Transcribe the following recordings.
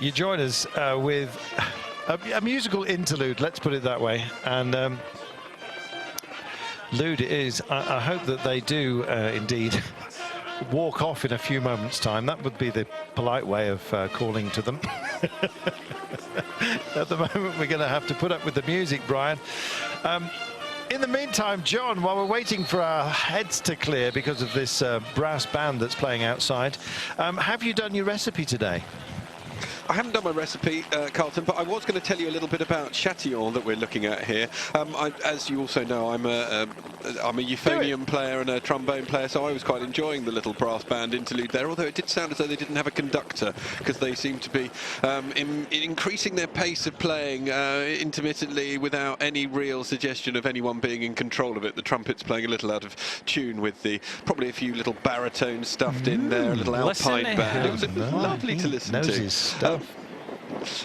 You join us with a musical interlude, let's put it that way. And Lude it is. I hope that they do indeed walk off in a few moments' time. That would be the polite way of calling to them. At the moment, we're going to have to put up with the music, Brian. In the meantime, John, while we're waiting for our heads to clear because of this brass band that's playing outside, have you done your recipe today? I haven't done my recipe, Carlton, but I was going to tell you a little bit about Chatillon that we're looking at here. As you also know, I'm a euphonium player and a trombone player, so I was quite enjoying the little brass band interlude there, although it did sound as though they didn't have a conductor, because they seem to be increasing their pace of playing intermittently without any real suggestion of anyone being in control of it. The trumpet's playing a little out of tune with probably a few little baritones stuffed in there, a little alpine band. It was lovely to listen to.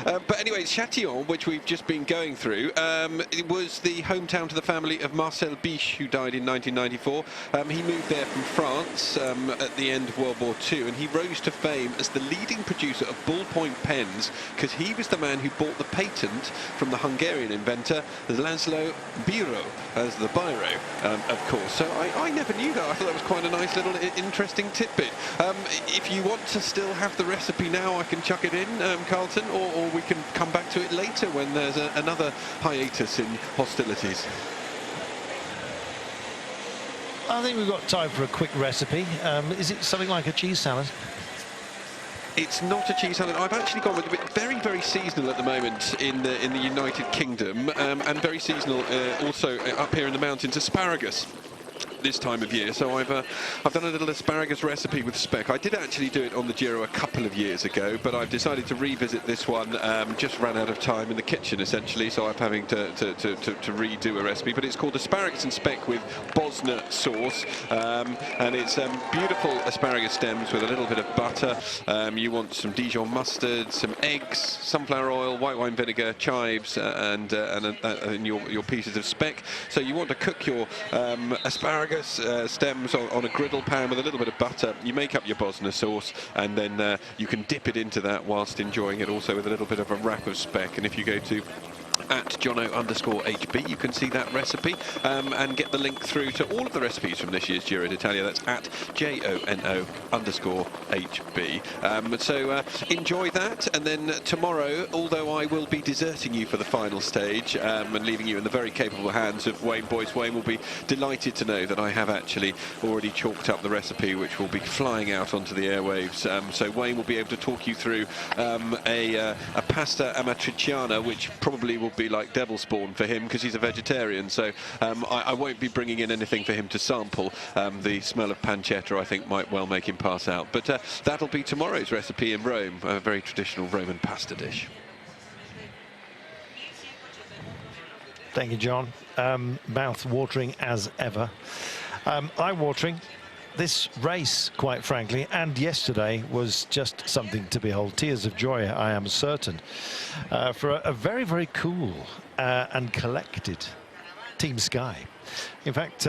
But anyway, Chatillon, which we've just been going through, it was the hometown to the family of Marcel Biche, who died in 1994. He moved there from France at the end of World War II, and he rose to fame as the leading producer of ballpoint pens, because he was the man who bought the patent from the Hungarian inventor Laszlo Biro, as the biro, of course. So I never knew that. I thought that was quite a nice little interesting tidbit. If you want to still have the recipe now, I can chuck it in, Carlton, or we can come back to it later when there's another hiatus in hostilities. I think we've got time for a quick recipe. Is it something like a cheese salad? It's not a cheese salad. I've actually gone with it very, very seasonal at the moment in the United Kingdom, and very seasonal also up here in the mountains, asparagus. This time of year, so I've done a little asparagus recipe with speck. I did actually do it on the Giro a couple of years ago, but I've decided to revisit this one. Just ran out of time in the kitchen essentially, so I'm having to redo a recipe. But it's called asparagus and speck with Bosna sauce, and it's beautiful asparagus stems with a little bit of butter. You want some Dijon mustard, some eggs, sunflower oil, white wine vinegar, chives, and your pieces of speck. So you want to cook your asparagus stems on a griddle pan with a little bit of butter. You make up your Bosna sauce, and then you can dip it into that whilst enjoying it also with a little bit of a wrap of speck. And if you go to @Jono_HB, you can see that recipe and get the link through to all of the recipes from this year's Giro D'Italia. That's @JONO_HB. So enjoy that, and then tomorrow, although I will be deserting you for the final stage and leaving you in the very capable hands of Wayne Boyce, Wayne will be delighted to know that I have actually already chalked up the recipe, which will be flying out onto the airwaves. So Wayne will be able to talk you through a pasta amatriciana, which probably will be like devil spawn for him because he's a vegetarian, so I won't be bringing in anything for him to sample. The smell of pancetta I think might well make him pass out, but that'll be tomorrow's recipe in Rome, a very traditional Roman pasta dish. Thank you, John. Mouth watering as ever. Eye-watering. This race, quite frankly, and yesterday was just something to behold. Tears of joy, I am certain, for a very, very cool and collected Team Sky. In fact,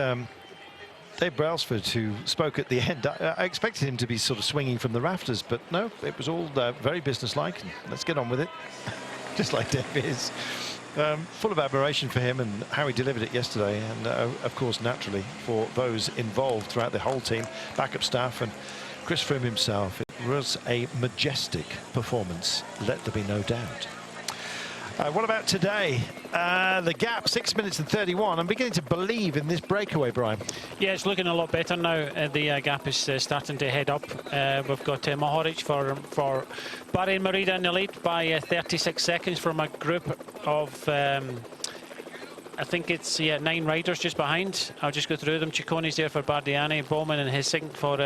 Dave Brailsford, who spoke at the end, I expected him to be sort of swinging from the rafters, but no, it was all very businesslike. Let's get on with it, just like Dave is. Full of admiration for him and how he delivered it yesterday, and of course naturally for those involved throughout the whole team, backup staff and Chris Froome himself. It was a majestic performance, let there be no doubt. What about today? The gap, 6 minutes and 31. I'm beginning to believe in this breakaway, Brian. Yeah, it's looking a lot better now. The gap is starting to head up. We've got Mohoric for Bahrain Merida in the lead by 36 seconds from a group of, I think it's 9 riders just behind. I'll just go through them. Cicconi's there for Bardiani, Bowman and Hissing for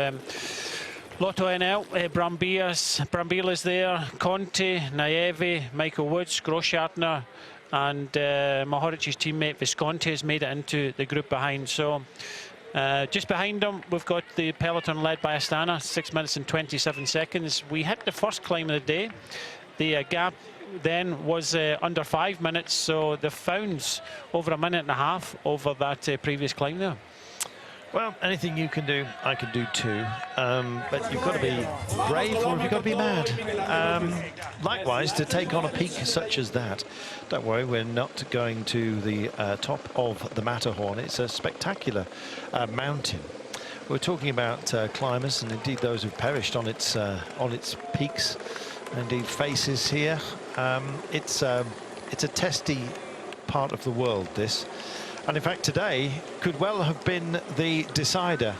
Lotto NL, Brambila's there, Conti, Naevi, Michael Woods, Groschartner, and Mohoric's teammate Visconti has made it into the group behind. So just behind them, we've got the peloton led by Astana, 6 minutes and 27 seconds. We hit the first climb of the day. The gap then was under 5 minutes, so they've found over a minute and a half over that previous climb there. Well, anything you can do, I can do too. But you've got to be brave or you've got to be mad. Likewise, to take on a peak such as that. Don't worry, we're not going to the top of the Matterhorn. It's a spectacular mountain. We're talking about climbers and indeed those who've perished on its peaks, indeed faces here. It's a testy part of the world, this. And in fact, today could well have been the decider.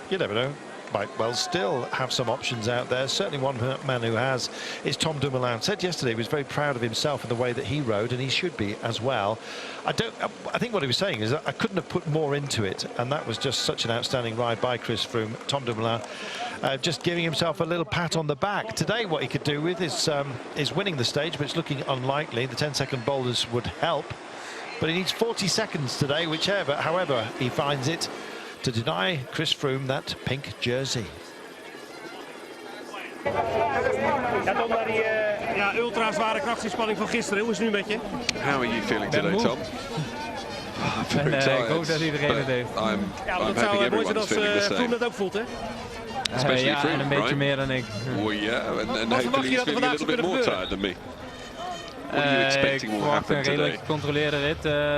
You never know. Might well still have some options out there. Certainly one man who has is Tom Dumoulin. Said yesterday he was very proud of himself and the way that he rode, and he should be as well. I think what he was saying is that I couldn't have put more into it, and that was just such an outstanding ride by Chris Froome. Tom Dumoulin just giving himself a little pat on the back. Today what he could do with is winning the stage, but it's looking unlikely. The 10-second boulders would help. But he needs 40 seconds today, however he finds it, to deny Chris Froome that pink jersey. Ja, Tom, naar die ultra zware krachtsinspanning van gisteren. Hoe is het nu met je? How are you feeling today, Tom? Very tired, ik hoop dat iedereen het heeft. Ja, maar dat zou mooi zijn als Froome dat ook voelt, hè? Especially ja, Froome, en een beetje right? meer dan ik. Well, yeah, and hopefully he's feeling a little bit more tired than me. What are you expecting will happen today?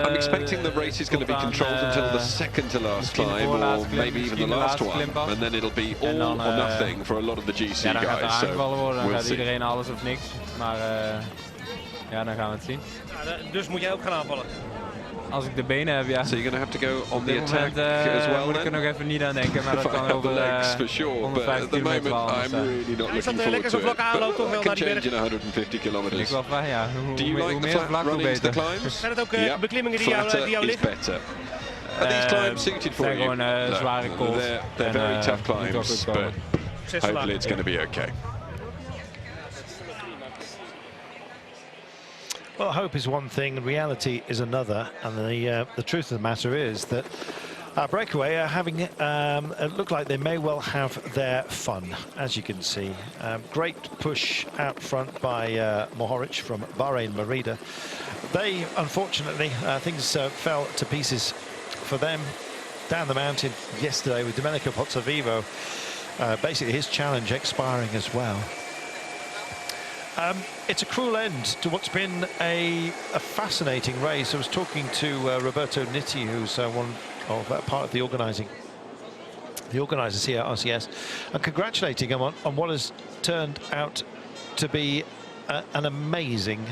I'm expecting the race is going to be controlled until the second to last climb, or maybe even the last one, and then it'll be all or nothing for a lot of the GC ja, dan gaat er guys. aangevallen worden, dan we'll gaat iedereen alles of niks. Maar ja, dan gaan we het zien. Ja, dus moet jij ook gaan aanvallen? Als ik de benen heb, ja. So you're going to have to go on the Op dit attack moment as well. moet ik er nog even niet aan denken, maar dat kan over legs for sure. But at the moment, I'm really not looking forward to it. But I can change in 150 kilometers. Ik wel fijn, ja. Do you like the flat running the climbs? Zijn het ook beklimmingen die jou liggen? Better. Are these climbs suited for you? Gewoon zware calls. They're very tough climbs, but hopefully it's going to be okay. Well, hope is one thing, reality is another, and the truth of the matter is that Breakaway are having it look like they may well have their fun, as you can see. Great push out front by Mohoric from Bahrain Merida. They, unfortunately, things fell to pieces for them down the mountain yesterday with Domenico Pozzovivo. Basically, his challenge expiring as well. It's a cruel end to what's been a fascinating race. I was talking to Roberto Nitti, who's one of part of the organisers here at RCS, and congratulating him on what has turned out to be an amazing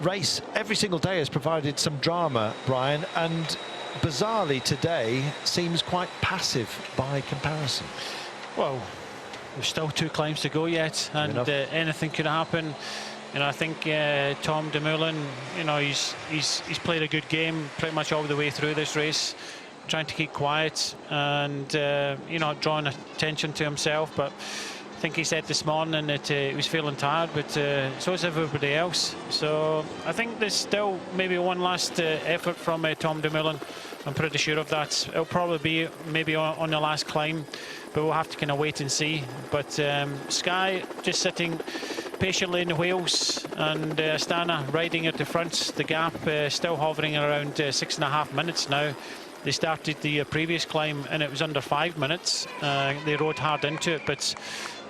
race. Every single day has provided some drama, Brian, and bizarrely today seems quite passive by comparison. Well, there's still 2 climbs to go yet, and anything could happen. You know, I think Tom Dumoulin, you know, he's played a good game pretty much all the way through this race, trying to keep quiet and you know, drawing attention to himself. But I think he said this morning that he was feeling tired, but so is everybody else. So I think there's still maybe one last effort from Tom Dumoulin. I'm pretty sure of that. It'll probably be maybe on the last climb, but we'll have to kind of wait and see. But Sky just sitting patiently in the wheels, and Astana riding at the front. The gap still hovering around 6.5 minutes now. They started the previous climb and it was under 5 minutes. They rode hard into it, but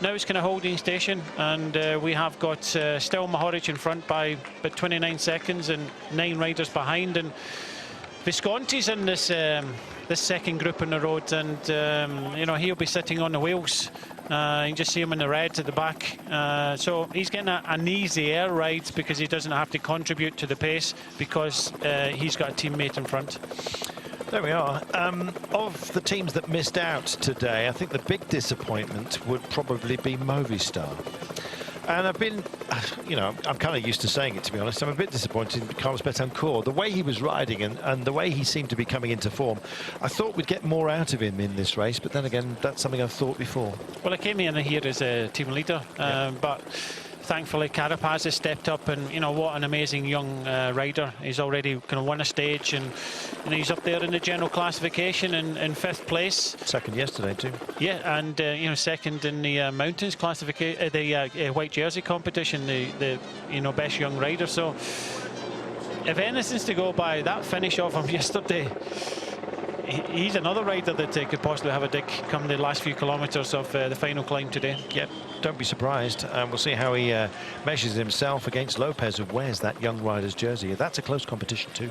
now it's kind of holding station, and we have got still Mohoric in front by about 29 seconds and 9 riders behind, and Visconti's in this this second group on the road, and you know, he'll be sitting on the wheels. You can just see him in the red at the back, so he's getting an easy air ride because he doesn't have to contribute to the pace because he's got a teammate in front. There we are. Of the teams that missed out today, I think the big disappointment would probably be Movistar. And I've been, you know, I'm kind of used to saying it, to be honest. I'm a bit disappointed in Carlos Betancourt. The way he was riding and the way he seemed to be coming into form, I thought we'd get more out of him in this race. But then again, that's something I've thought before. Well, I came in here as a team leader, but thankfully Carapaz has stepped up, and you know, what an amazing young rider. He's already kind of won a stage, and you know, he's up there in the general classification in 5th place. Second yesterday too. Yeah, and you know, second in the mountains classification, the white jersey competition, the you know, best young rider. So if anything's to go by, that finish off him yesterday, he's another rider that could possibly have a dig come the last few kilometres of the final climb today. Yep, don't be surprised. We'll see how he measures himself against Lopez, who wears that young rider's jersey. That's a close competition too.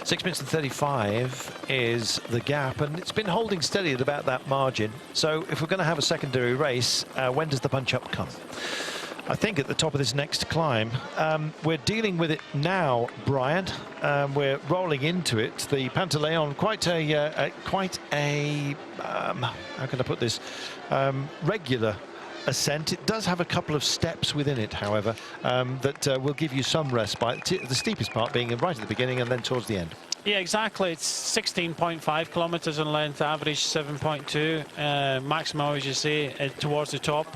6 minutes and 35 is the gap, and it's been holding steady at about that margin. So if we're going to have a secondary race, when does the punch-up come? I think at the top of this next climb. We're dealing with it now, Brian. We're rolling into it. The Pantaleon, quite a how can I put this? Regular ascent. It does have a couple of steps within it, however, that will give you some respite. The steepest part being right at the beginning and then towards the end. Yeah, exactly. It's 16.5 kilometres in length, average 7.2. Maximum, as you say, towards the top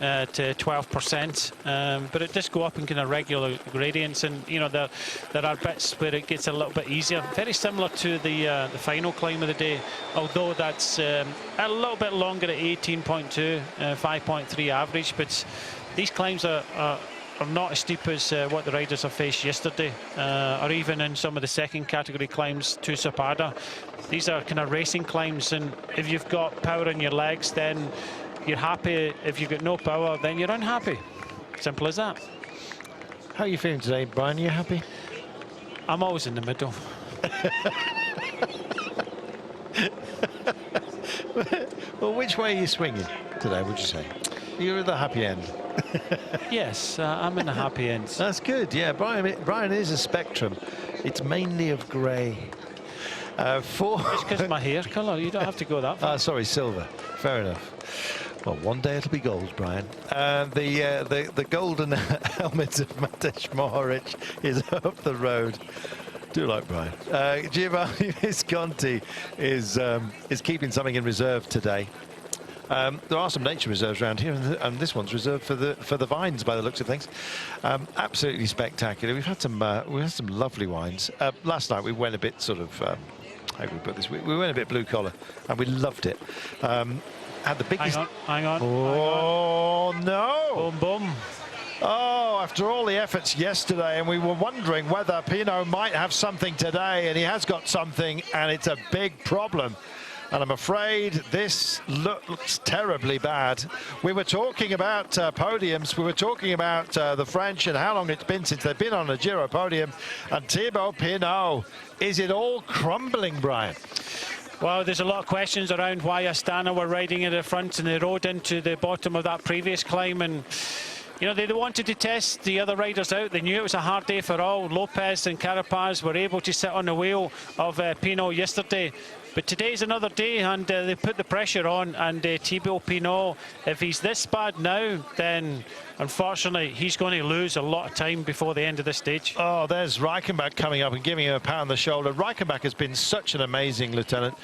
to 12%. But it does go up in kind of regular gradients, and you know there are bits where it gets a little bit easier. Very similar to the final climb of the day, although that's a little bit longer at 18.2, 5.3 average. But these climbs are not as steep as what the riders have faced yesterday, or even in some of the second category climbs to Zapata. These are kind of racing climbs, and if you've got power in your legs, then you're happy. If you've got no power, then you're unhappy. Simple as that. How are you feeling today, Brian? Are you happy? I'm always in the middle. Well, which way are you swinging today, would you say? You're at the happy end. Yes, I'm in a happy end. That's good. Yeah, Brian is a spectrum. It's mainly of grey. It's because of my hair colour. You don't have to go that far. Sorry, silver. Fair enough. Well, one day it'll be gold, Brian. The golden helmet of Matej Mohoric is up the road. Do like Brian. Giovanni Visconti is keeping something in reserve today. There are some nature reserves around here, and this one's reserved for the vines by the looks of things. Absolutely spectacular. We've had some lovely wines. Last night we went a bit sort of how can we put this? We went a bit blue collar, and we loved it. Had the biggest. Hang on. Oh no! Boom boom. Oh, after all the efforts yesterday, and we were wondering whether Pinot might have something today, and he has got something, and it's a big problem. And I'm afraid this looks terribly bad. We were talking about podiums. We were talking about the French and how long it's been since they've been on a Giro podium. And Thibaut Pinot, is it all crumbling, Brian? Well, there's a lot of questions around why Astana were riding at the front and they rode into the bottom of that previous climb. And you know, they wanted to test the other riders out. They knew it was a hard day for all. Lopez and Carapaz were able to sit on the wheel of Pinot yesterday. But today's another day, and they put the pressure on, and Thibaut Pinot, if he's this bad now, then unfortunately he's going to lose a lot of time before the end of this stage. Oh, there's Reichenbach coming up and giving him a pat on the shoulder. Reichenbach has been such an amazing lieutenant.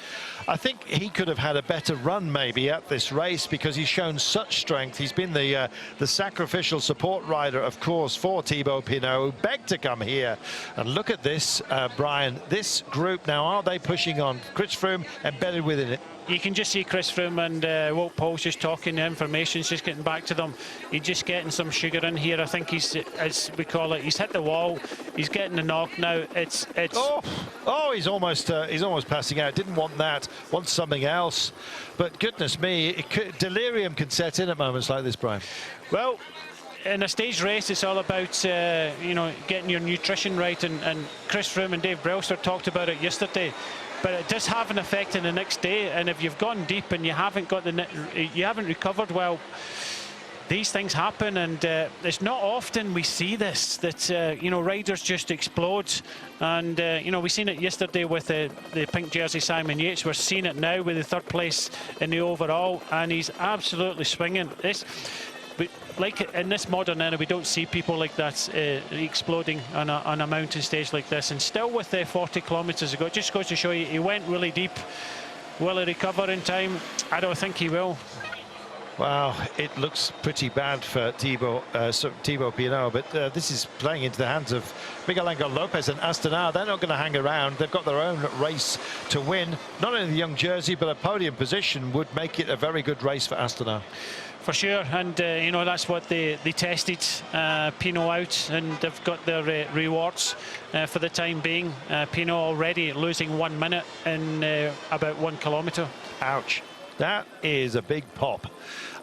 I think he could have had a better run maybe at this race because he's shown such strength. He's been the sacrificial support rider, of course, for Thibaut Pinot, who begged to come here. And look at this, Brian. This group now, are they pushing on? Chris Froome embedded within it. You can just see Chris Froome and Wout Poels just talking. The information's just getting back to them. He's just getting some sugar in here. I think he's, as we call it, he's hit the wall. He's getting the knock now. It's. Oh, he's almost passing out. Didn't want that. Wants something else. But goodness me, delirium can set in at moments like this, Brian. Well, in a stage race, it's all about you know, getting your nutrition right. And Chris Froome and Dave Brailsford talked about it yesterday. But it does have an effect in the next day, and if you've gone deep and you haven't recovered well, these things happen, and it's not often we see this, that you know, riders just explode. And you know, we seen it yesterday with the pink jersey Simon Yates. We're seeing it now with the third place in the overall, and he's absolutely swinging. Like in this modern era, we don't see people like that exploding on a mountain stage like this. And still with 40 kilometres to go, it just goes to show you, he went really deep. Will he recover in time? I don't think he will. Well, it looks pretty bad for Thibaut Pinot, but this is playing into the hands of Miguel Angel Lopez and Astana. They're not going to hang around. They've got their own race to win. Not only the young jersey, but a podium position would make it a very good race for Astana. For sure, and you know, that's what they tested Pinot out, and they've got their rewards for the time being. Pinot already losing 1 minute in about 1 kilometre. Ouch. That is a big pop,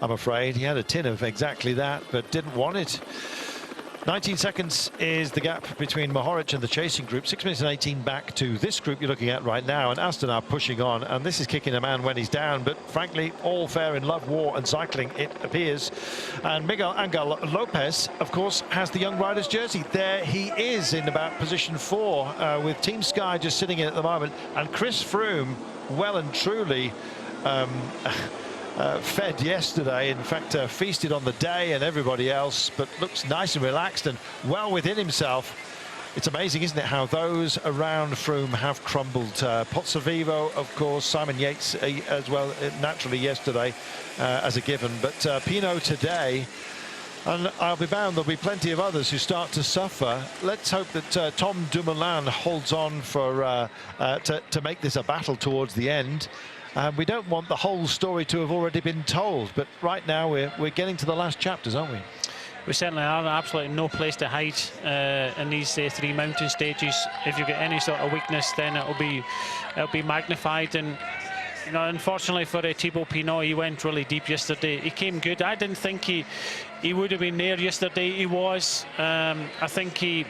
I'm afraid. He had a tin of exactly that, but didn't want it. 19 seconds is the gap between Mohoric and the chasing group. 6 minutes and 18 back to this group you're looking at right now, and Astana pushing on, and this is kicking a man when he's down, but frankly, all fair in love, war and cycling, it appears. And Miguel Angel Lopez, of course, has the young rider's jersey. There he is in about position 4, with Team Sky just sitting in at the moment, and Chris Froome, well and truly fed yesterday, in fact feasted on the day and everybody else, but looks nice and relaxed and well within himself. It's amazing, isn't it, how those around Froome have crumbled. Pozzovivo, of course, Simon Yates as well, naturally yesterday as a given, but Pinot today, and I'll be bound there'll be plenty of others who start to suffer. Let's hope that Tom Dumoulin holds on for to make this a battle towards the end. We don't want the whole story to have already been told, but right now we're getting to the last chapters, aren't we? We certainly are. Absolutely no place to hide in these 3 mountain stages. If you get any sort of weakness, then it'll be magnified. And you know, unfortunately for Thibaut Pinot, he went really deep yesterday. He came good. I didn't think he would have been there yesterday. He was. I think he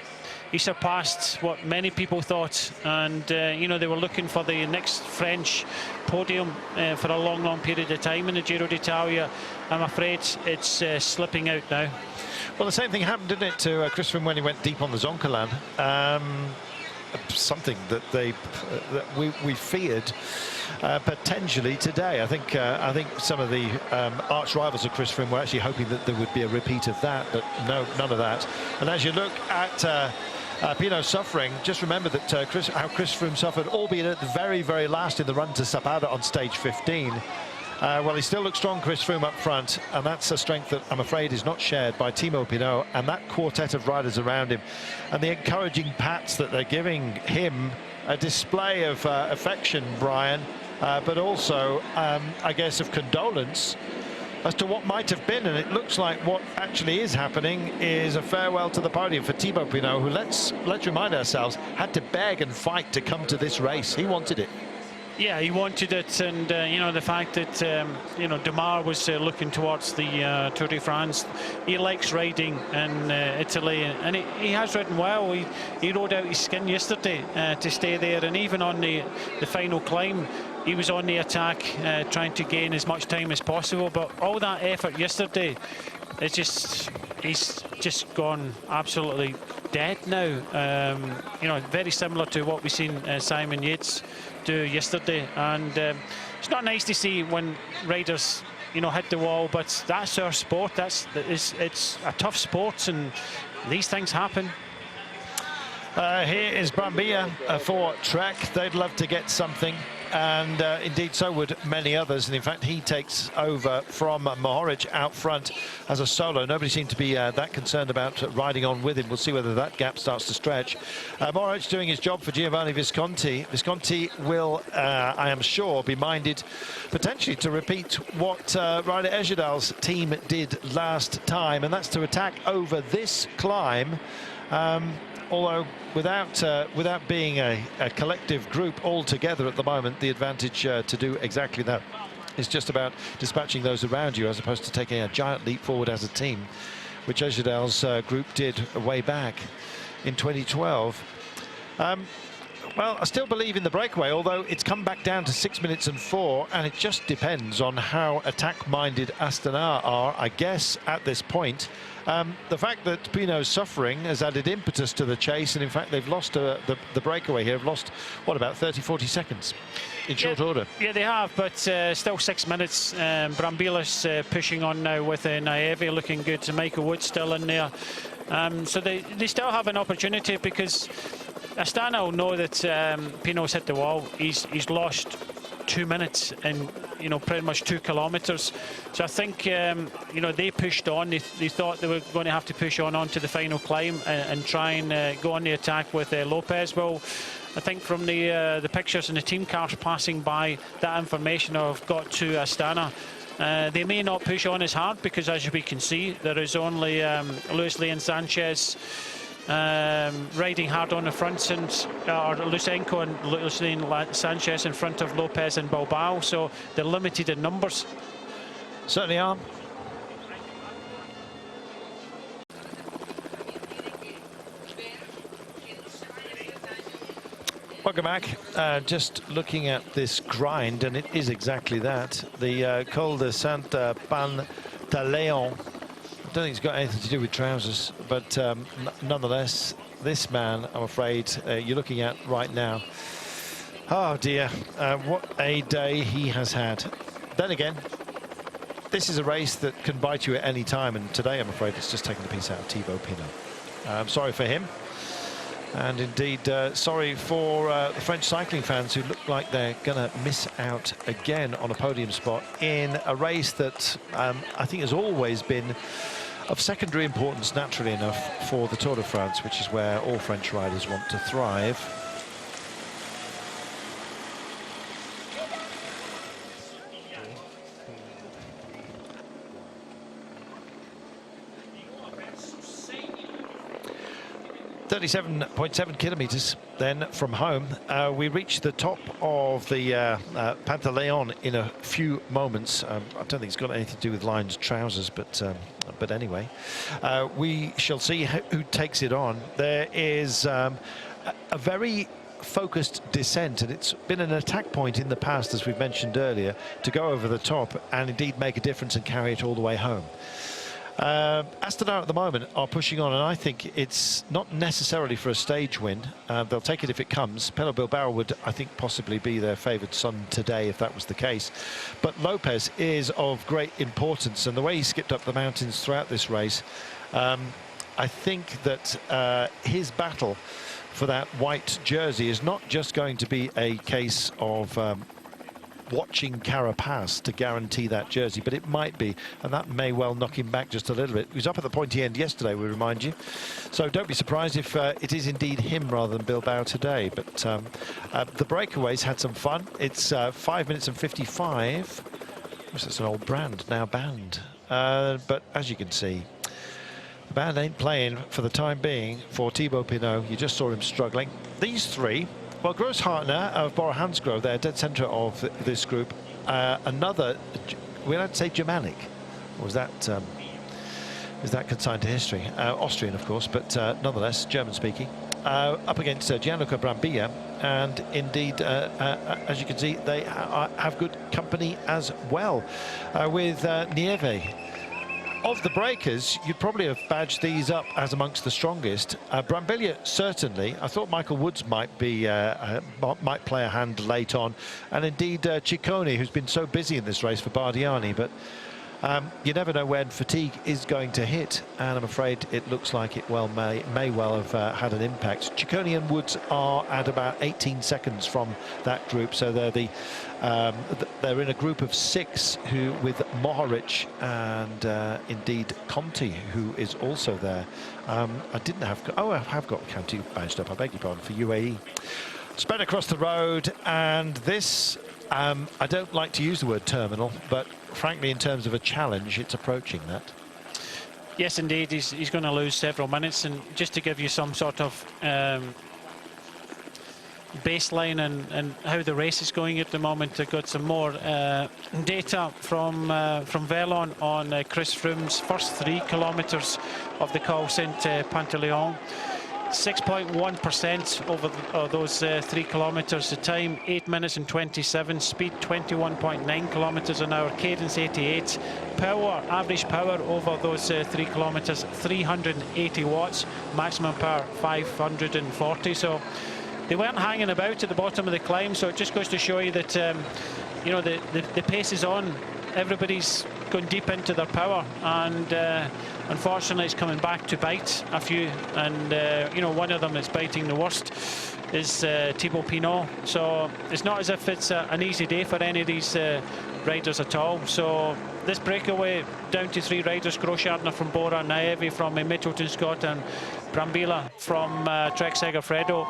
surpassed what many people thought, and you know, they were looking for the next French podium for a long period of time in the Giro D'Italia. I'm afraid it's slipping out now. Well, the same thing happened, didn't it, to Chris Froome when he went deep on the Zoncolan. Something that we feared potentially today. I think some of the arch rivals of Chris Froome were actually hoping that there would be a repeat of that, but no, none of that. And as you look at Pinot suffering, just remember that how Chris Froome suffered, albeit at the very last in the run to Zapata on stage 15. Well, he still looks strong, Chris Froome, up front, and that's a strength that I'm afraid is not shared by Thibaut Pinot and that quartet of riders around him. And the encouraging pats that they're giving him, a display of affection, Brian, but also, I guess, of condolence as to what might have been. And it looks like what actually is happening is a farewell to the podium for Thibaut Pinot, who, let's remind ourselves, had to beg and fight to come to this race. He wanted it. Yeah, he wanted it, and you know, the fact that you know, Demar was looking towards the Tour de France. He likes riding in Italy, and he has ridden well. He rode out his skin yesterday to stay there, and even on the final climb, he was on the attack, trying to gain as much time as possible. But all that effort yesterday, he's just gone absolutely dead now. You know, very similar to what we've seen Simon Yates do yesterday, and it's not nice to see when riders, you know, hit the wall, but that's our sport. It's a tough sport, and these things happen. Here is Brambilla for Trek. They'd love to get something, and indeed so would many others. And in fact, he takes over from Mohoric out front as a solo. Nobody seemed to be that concerned about riding on with him. We'll see whether that gap starts to stretch. Mohoric doing his job for Giovanni Visconti. Visconti will, I am sure, be minded potentially to repeat what Ryder Ejerdal's team did last time, and that's to attack over this climb. Although without being a collective group all together at the moment, the advantage to do exactly that is just about dispatching those around you, as opposed to taking a giant leap forward as a team, which Ejerdal's group did way back in 2012. Well, I still believe in the breakaway, although it's come back down to 6 minutes and 4, and it just depends on how attack-minded Astana are, I guess, at this point. The fact that Pinot's suffering has added impetus to the chase, and in fact they've lost the breakaway here, have lost, what, about 30-40 seconds in short order. Yeah, they have, but still 6 minutes. Brambilla's pushing on now with Naeve looking good, to Michael Wood still in there. So they still have an opportunity, because Astana will know that Pinot's hit the wall. He's lost 2 minutes in, you know, pretty much 2 kilometres. So I think, you know, they pushed on. They thought they were going to have to push on to the final climb and try and go on the attack with Lopez. Well, I think from the pictures and the team cars passing by, that information have got to Astana. They may not push on as hard because, as we can see, there is only Luis Leon Sanchez riding hard on the front, and Lusenko and Luis Leon Sanchez in front of Lopez and Bilbao, so they're limited in numbers. Certainly are. Welcome back. Just looking at this grind, and it is exactly that. The Col de Santa Pantaleon. I don't think it's got anything to do with trousers, but nonetheless, this man, I'm afraid, you're looking at right now. Oh dear, what a day he has had. Then again, this is a race that can bite you at any time, and today, I'm afraid, it's just taken a piece out of Thibaut Pinot. I'm sorry for him. And indeed, sorry for the French cycling fans who look like they're going to miss out again on a podium spot in a race that I think has always been of secondary importance, naturally enough, for the Tour de France, which is where all French riders want to thrive. .7 kilometres then from home. We reach the top of the Pantaleon in a few moments. I don't think it's got anything to do with Lyon's trousers, but anyway, we shall see who takes it on. There is a very focused descent, and it's been an attack point in the past, as we've mentioned earlier, to go over the top and indeed make a difference and carry it all the way home. Astana at the moment are pushing on, and I think it's not necessarily for a stage win. They'll take it if it comes. Pello Bilbao would, I think, possibly be their favoured son today if that was the case. But Lopez is of great importance, and the way he skipped up the mountains throughout this race, I think that his battle for that white jersey is not just going to be a case of watching Carapaz to guarantee that jersey, but it might be, and that may well knock him back just a little bit. He was up at the pointy end yesterday, we remind you, so don't be surprised if it is indeed him rather than Bilbao today. But the breakaways had some fun. It's 5 minutes and 55. That's an old brand, now banned, but as you can see, the band ain't playing for the time being for Thibaut Pinot. You just saw him struggling. These three, well, Grosshartner of Bora Hansgrohe, they're dead centre of this group. Another, we'll have to say Germanic, or is that consigned to history? Austrian, of course, but nonetheless German-speaking. Up against Gianluca Brambilla, and indeed, as you can see, they have good company as well, with Nieve. Of the breakers, you'd probably have badged these up as amongst the strongest. Brambilla, certainly. I thought Michael Woods might play a hand late on, and indeed Ciccone, who's been so busy in this race for Bardiani, but you never know when fatigue is going to hit, and I'm afraid it looks like it may well have had an impact. Ciccone and Woods are at about 18 seconds from that group, so they're in a group of 6 who, with Mohoric and indeed Conti, who is also there. I have got Conti badged up, I beg your pardon, for UAE. Spread across the road, and this, I don't like to use the word terminal, but frankly, in terms of a challenge, it's approaching that. Yes, indeed, he's going to lose several minutes, and just to give you some sort of baseline and how the race is going at the moment, I've got some more data from Velon on Chris Froome's first 3 kilometres of the Col Saint Pantaleon. 6.1% over those 3 kilometres. The time 8 minutes and 27. Speed 21.9 kilometres an hour. Cadence 88. Power, average power over those 3 kilometres 380 watts. Maximum power 540. So they weren't hanging about at the bottom of the climb. So it just goes to show you that you know, the pace is on everybody's gone deep into their power, and unfortunately it's coming back to bite a few, and you know, one of them that's biting the worst is Thibaut Pinot. So it's not as if it's an easy day for any of these riders at all. So this breakaway down to 3 riders: Grosschartner from Bora, Naevi from Mitchelton Scott, and Brambilla from Trek Segafredo.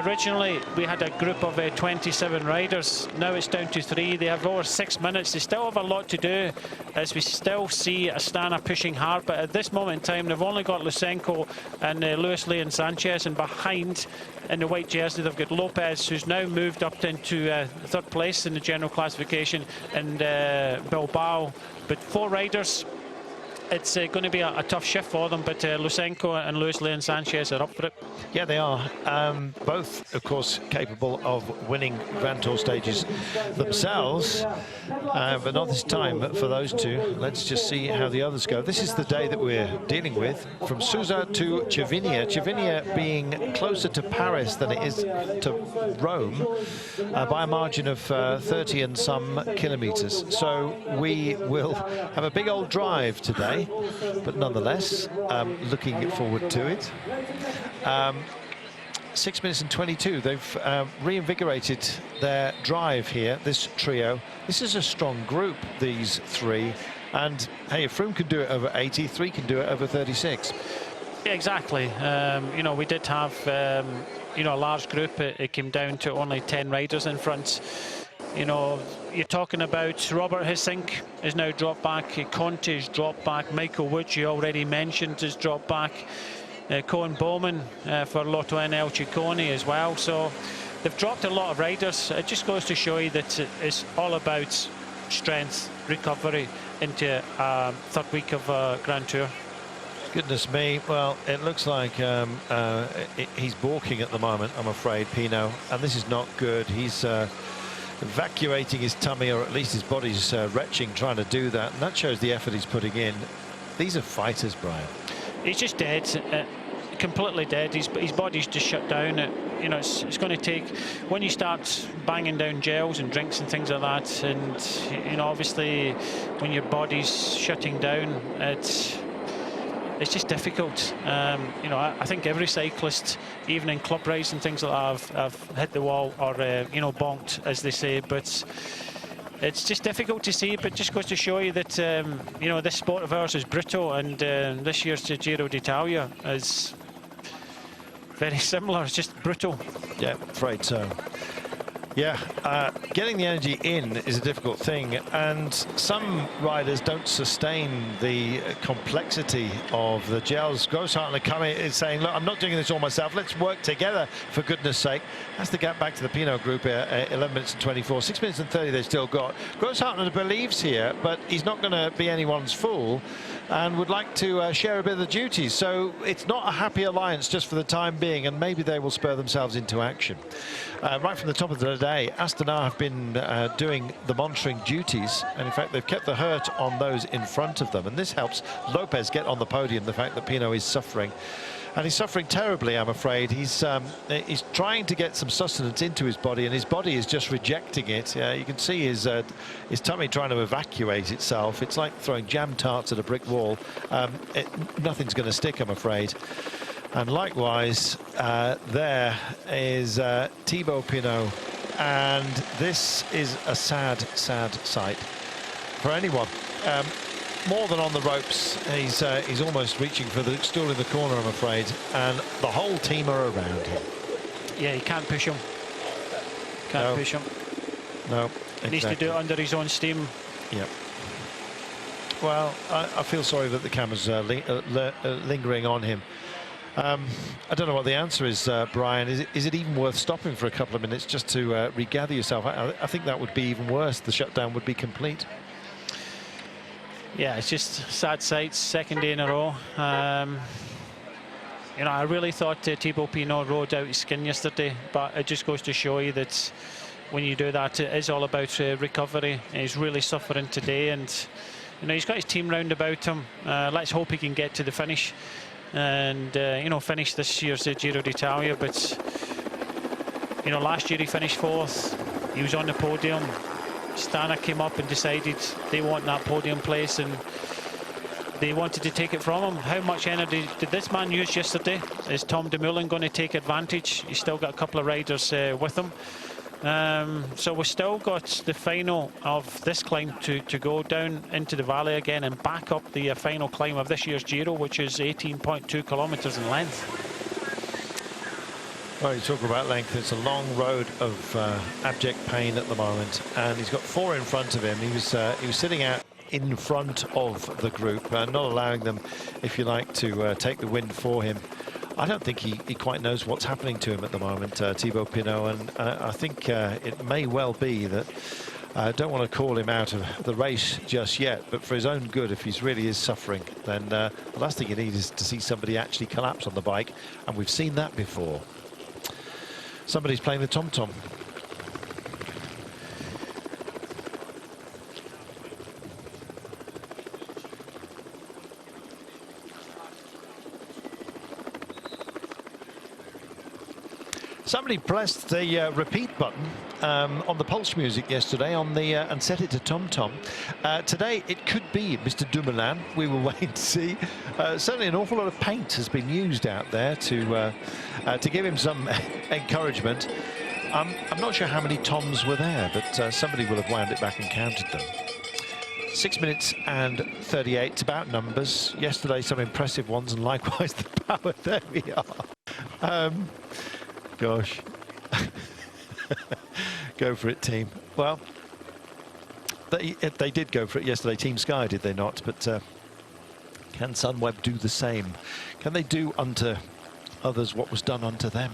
Originally we had a group of 27 riders. Now it's down to 3. They have over 6 minutes. They still have a lot to do, as we still see Astana pushing hard, but at this moment in time they've only got Lusenko and Luis Leon Sanchez, and behind in the white jersey they've got Lopez, who's now moved up into 3rd place in the general classification, and Bilbao. But 4 riders. It's going to be a tough shift for them, but Lusenko and Luis Leon Sanchez are up for it. Yeah, they are. Both, of course, capable of winning Grand Tour stages themselves, but not this time for those two. Let's just see how the others go. This is the day that we're dealing with. From Susa to Cervinia. Cervinia being closer to Paris than it is to Rome by a margin of 30 and some kilometres. So we will have a big old drive today, but nonetheless, looking forward to it. 6 minutes and 22. They've reinvigorated their drive here, this trio. This is a strong group, these 3. And hey, if Froome can do it over 80, 3 can do it over 36. Yeah, exactly. You know, we did have you know, a large group. It came down to only 10 riders in front. You know, you're talking about Robert Hissink is now dropped back, Conte is dropped back, Michael Wood, you already mentioned, is dropped back, Cohen Bowman for Lotto NL Ciccone as well. So they've dropped a lot of riders. It just goes to show you that it's all about strength, recovery into 3rd week of Grand Tour. Goodness me. Well, it looks like he's balking at the moment, I'm afraid, Pinot, and this is not good. He's evacuating his tummy, or at least his body's retching trying to do that, and that shows the effort he's putting in. These are fighters, Brian. He's just dead, completely dead. His body's just shut down. You know, it's going to take, when you start banging down gels and drinks and things like that, and you know, obviously when your body's shutting down, it's just difficult. You know, I think every cyclist, even in club rides and things like that, have hit the wall, or you know, bonked, as they say. But it's just difficult to see. But just goes to show you that you know, this sport of ours is brutal, and this year's Giro D'Italia is very similar. It's just brutal. Yeah, afraid so. Yeah, getting the energy in is a difficult thing, and some riders don't sustain the complexity of the gels. Grosschartner is saying, look, I'm not doing this all myself, let's work together, for goodness sake. That's the gap back to the Pinot group here, 11 minutes and 24. 6 minutes and 30 they've still got. Grosschartner believes here, but he's not going to be anyone's fool, and would like to share a bit of the duties. So it's not a happy alliance just for the time being, and maybe they will spur themselves into action. Right from the top of the day, Astana have been doing the monitoring duties, and in fact they've kept the hurt on those in front of them, and this helps Lopez get on the podium. The fact that Pinot is suffering, and he's suffering terribly, I'm afraid. He's trying to get some sustenance into his body, and his body is just rejecting it. You can see his tummy trying to evacuate itself. It's like throwing jam tarts at a brick wall. Nothing's going to stick, I'm afraid. And likewise, there is Thibaut Pinot, and this is a sad, sad sight for anyone. More than on the ropes, he's almost reaching for the stool in the corner, I'm afraid, and the whole team are around him. Yeah, he can't push him. Can't push him. No, exactly. He needs to do it under his own steam. Yep. Well, I feel sorry that the camera's lingering on him. I don't know what the answer is, Brian. Is it even worth stopping for a couple of minutes just to regather yourself? I think that would be even worse. The shutdown would be complete. Yeah, it's just sad sights, second day in a row. You know, I really thought Thibaut Pinot rode out his skin yesterday, but it just goes to show you that when you do that, it is all about recovery. He's really suffering today, and you know, he's got his team round about him. Let's hope he can get to the finish and you know, finish this year's Giro D'Italia. But you know, last year he finished 4th. He was on the podium. Stana came up and decided they want that podium place and they wanted to take it from him. How much energy did this man use yesterday? Is Tom Dumoulin going to take advantage? He's still got a couple of riders with him. So we've still got the final of this climb to go down into the valley again and back up the final climb of this year's Giro, which is 18.2 kilometres in length. Well, you talk about length. It's a long road of abject pain at the moment, and he's got 4 in front of him. He was sitting out in front of the group, not allowing them, if you like, to take the wind for him. I don't think he quite knows what's happening to him at the moment, Thibaut Pinot, and I think it may well be that I don't want to call him out of the race just yet, but for his own good, if he really is suffering, then the last thing you need is to see somebody actually collapse on the bike, and we've seen that before. Somebody's playing the tom-tom. Somebody pressed the repeat button on the Pulse music yesterday on the and set it to tom-tom. Today it could be Mr. Dumoulin. We will wait to see. Certainly an awful lot of paint has been used out there to give him some encouragement. I'm not sure how many toms were there, but somebody will have wound it back and counted them. 6 minutes and 38. It's about numbers. Yesterday some impressive ones, and likewise the power. There we are. Gosh. Go for it, team. Well, they did go for it yesterday. Team Sky, did they not? But can Sunweb do the same? Can they do unto others what was done unto them?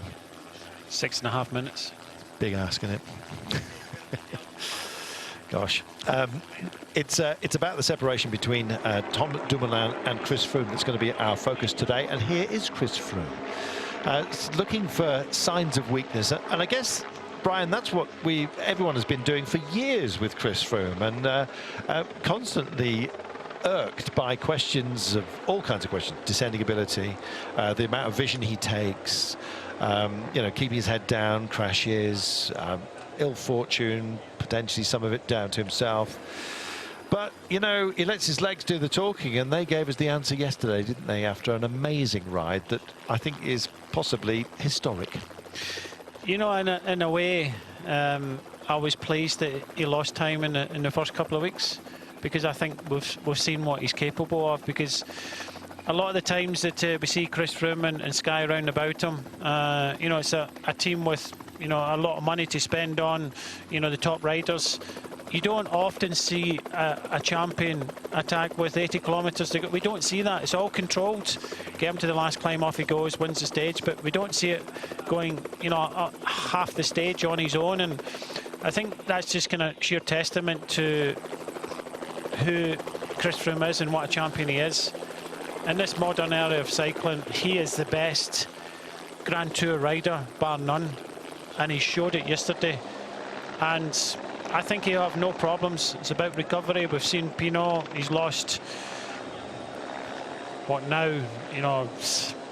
6.5 minutes. Big ask, isn't it? Gosh. It's about the separation between Tom Dumoulin and Chris Froome that's going to be our focus today. And here is Chris Froome. Looking for signs of weakness, and I guess, Brian, that's what everyone has been doing for years with Chris Froome, and constantly irked by questions of all kinds of questions: descending ability, the amount of vision he takes, you know, keeping his head down, crashes, ill fortune, potentially some of it down to himself. But, you know, he lets his legs do the talking, and they gave us the answer yesterday, didn't they, after an amazing ride that I think is possibly historic. You know, in a way, I was pleased that he lost time in the first couple of weeks, because I think we've seen what he's capable of, because a lot of the times that we see Chris Froome and Sky round about him, you know, it's a team with, you know, a lot of money to spend on, you know, the top riders. You don't often see a champion attack with 80 kilometres to go. We don't see that. It's all controlled. Get him to the last climb, off he goes, wins the stage. But we don't see it going, you know, half the stage on his own. And I think that's just kind of sheer testament to who Chris Froome is and what a champion he is. In this modern era of cycling, he is the best Grand Tour rider, bar none. And he showed it yesterday. And I think he'll have no problems. It's about recovery. We've seen Pinot, he's lost, what now, you know,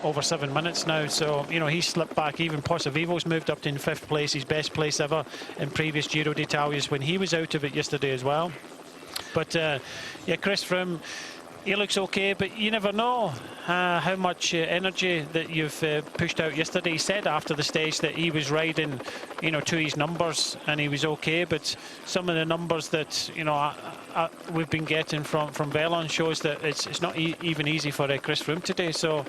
over 7 minutes now. So, you know, he slipped back. Even Pozzovivo's moved up to in 5th place, his best place ever in previous Giro d'Italias when he was out of it yesterday as well. But, yeah, Chris Froome, he looks okay, but you never know how much energy that you've pushed out yesterday. He said after the stage that he was riding, you know, to his numbers and he was okay, but some of the numbers that, you know, we've been getting from Velon shows that it's not even easy for Chris Froome today. So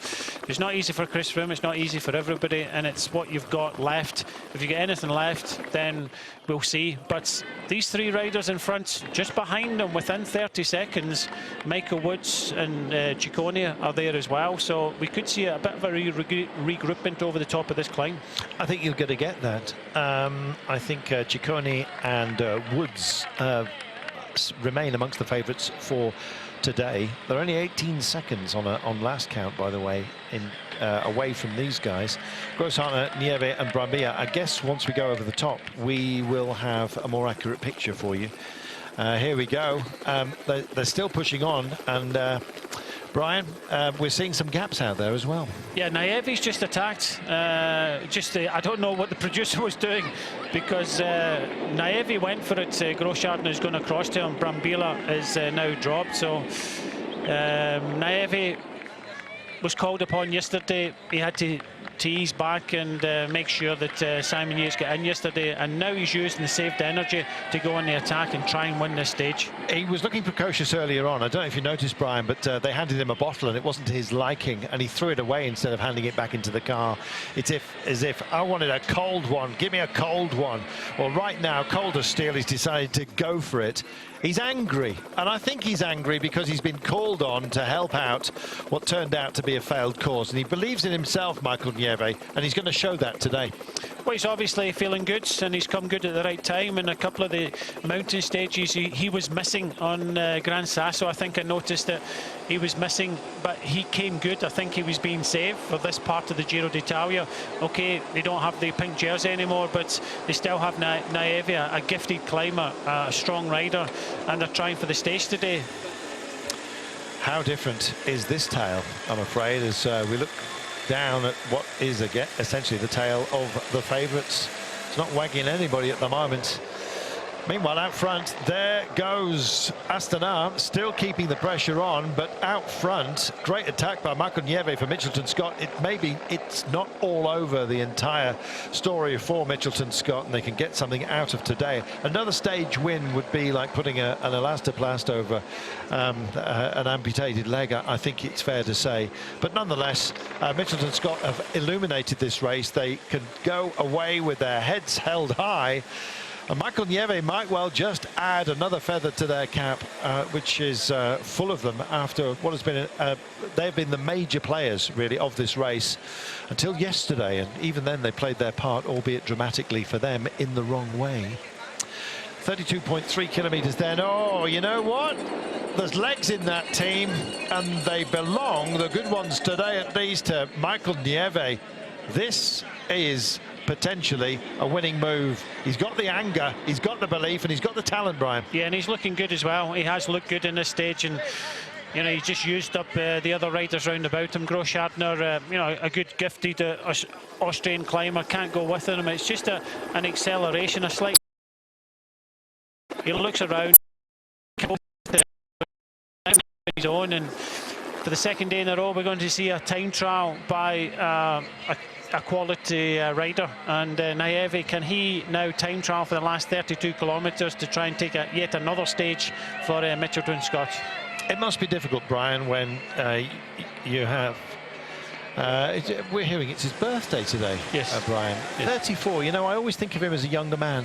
it's not easy for Chris Froome, it's not easy for everybody, and it's what you've got left. If you get anything left, then we'll see. But these 3 riders in front, just behind them within 30 seconds, Michael Woods and Ciccone are there as well. So we could see a bit of a regroupment over the top of this climb. I think you're going to get that. I think Ciccone and Woods remain amongst the favourites for today. They're only 18 seconds on last count, by the way, away from these guys. Grosshartner, Nieve and Brambilla. I guess once we go over the top, we will have a more accurate picture for you. Here we go. They're still pushing on, and Brian, we're seeing some gaps out there as well. Yeah, Naevi's just attacked. I don't know what the producer was doing, because Naevi went for it. Groschartner is going across to him. Brambilla is now dropped. So Naevi was called upon yesterday. He had to ease back and make sure that Simon Yates got in yesterday, and now he's using the saved energy to go on the attack and try and win this stage. He was looking precocious earlier on. I don't know if you noticed, Brian, but they handed him a bottle and it wasn't to his liking, and he threw it away instead of handing it back into the car. It's as if I wanted a cold one, give me a cold one. Well, right now, cold as steel, he's decided to go for it. He's angry, and I think he's angry because he's been called on to help out what turned out to be a failed course, and he believes in himself, Michael Nieve, and he's going to show that today. Well, he's obviously feeling good, and he's come good at the right time. In a couple of the mountain stages, he was missing on Gran Sasso. I think I noticed that he was missing, but he came good. I think he was being saved for this part of the Giro d'Italia. Okay, they don't have the pink jersey anymore, but they still have Nieve, a gifted climber, a strong rider, and they're trying for the stage today. How different is this tail, I'm afraid, as we look down at what is again essentially the tail of the favourites. It's not wagging anybody at the moment. Meanwhile, out front, there goes Astana, still keeping the pressure on, but out front, great attack by Michael Nieve for Mitchelton Scott. It's not all over the entire story for Mitchelton Scott, and they can get something out of today. Another stage win would be like putting an elastoplast over an amputated leg, I think it's fair to say. But nonetheless, Mitchelton Scott have illuminated this race. They can go away with their heads held high. And Michael Nieve might well just add another feather to their cap, which is full of them after what has been they've been the major players really of this race until yesterday, and even then they played their part, albeit dramatically for them, in the wrong way. 32.3 kilometers then. Oh, you know what? There's legs in that team, and they belong, the good ones today at least, to Michael Nieve. This is potentially a winning move. He's got the anger, he's got the belief, and he's got the talent, Brian. Yeah, and he's looking good as well. He has looked good in this stage, and you know, he's just used up the other riders round about him. Groschartner, you know, a good gifted Austrian climber, can't go with him. It's just an acceleration, a slight. He looks around, his own, and for the second day in a row, we're going to see a time trial by a quality rider, and Nieve, can he now time trial for the last 32 kilometres to try and take yet another stage for Mitchelton Scott? It must be difficult, Brian, when you have we're hearing it's his birthday today. Yes, Brian. Yes. 34. You know, I always think of him as a younger man.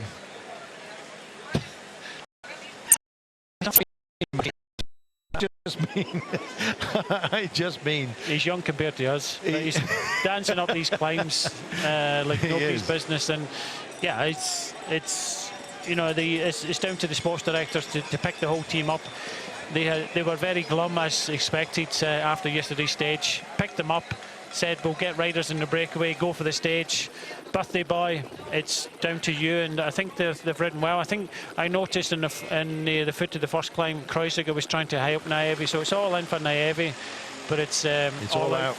I just mean he's young compared to us. He's dancing up these climbs like nobody's business, and yeah, it's you know, it's down to the sports directors to pick the whole team up. They were very glum as expected after yesterday's stage. Picked them up, said we'll get riders in the breakaway, go for the stage. Birthday boy, it's down to you, and I think they've ridden well. I think I noticed in the foot of the first climb, Kreuziger was trying to help Nieve, so it's all in for Nieve, but it's all out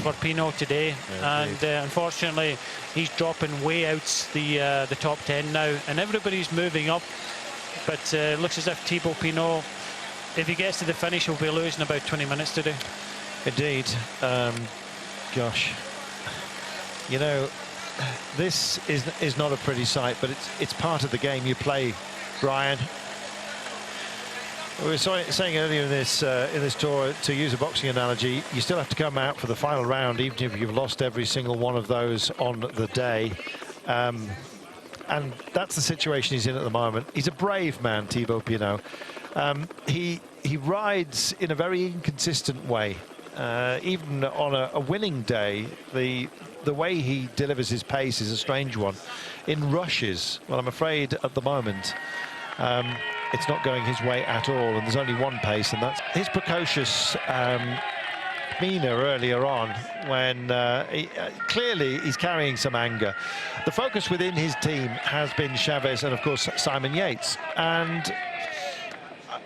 for Pinot today. Yeah, and unfortunately, he's dropping way out the top 10 now, and everybody's moving up. But looks as if Thibaut Pinot, if he gets to the finish, will be losing about 20 minutes today. Indeed. Gosh, you know, this is not a pretty sight, but it's part of the game you play, Brian. We were saying earlier in this tour, to use a boxing analogy, you still have to come out for the final round, even if you've lost every single one of those on the day. And that's the situation he's in at the moment. He's a brave man, Thibaut Pinot. He rides in a very inconsistent way. Even on a winning day, the way he delivers his pace is a strange one. In rushes, well, I'm afraid at the moment it's not going his way at all, and there's only one pace, and that's his precocious demeanour earlier on, when clearly he's carrying some anger. The focus within his team has been Chavez and, of course, Simon Yates, and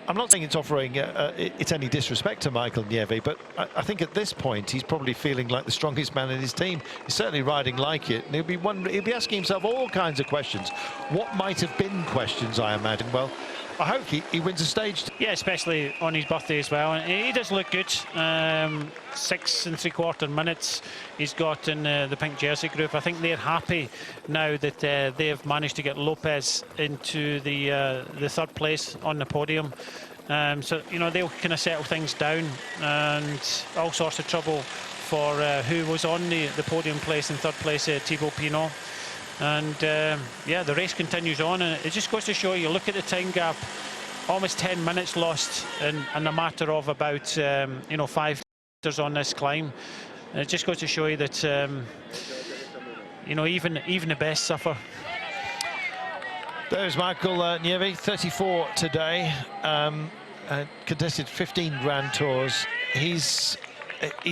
I'm not saying it's offering it's any disrespect to Michael Nieve, but I think at this point he's probably feeling like the strongest man in his team. He's certainly riding like it, and he'll be asking himself all kinds of questions. What might have been questions, I imagine? Well, I hope he wins a stage. Yeah, especially on his birthday as well. And he does look good. 6 3/4 minutes he's got in the pink jersey group. I think they're happy now that they've managed to get Lopez into the third place on the podium. So, you know, they'll kind of settle things down, and all sorts of trouble for who was on the podium place in third place, Thibaut Pinot. And yeah, the race continues on, and it just goes to show you, look at the time gap, almost 10 minutes lost in a matter of about you know, 5 meters on this climb. And it just goes to show you that you know, even the best suffer. There's Michael Nieve, 34 today, contested 15 Grand Tours. He's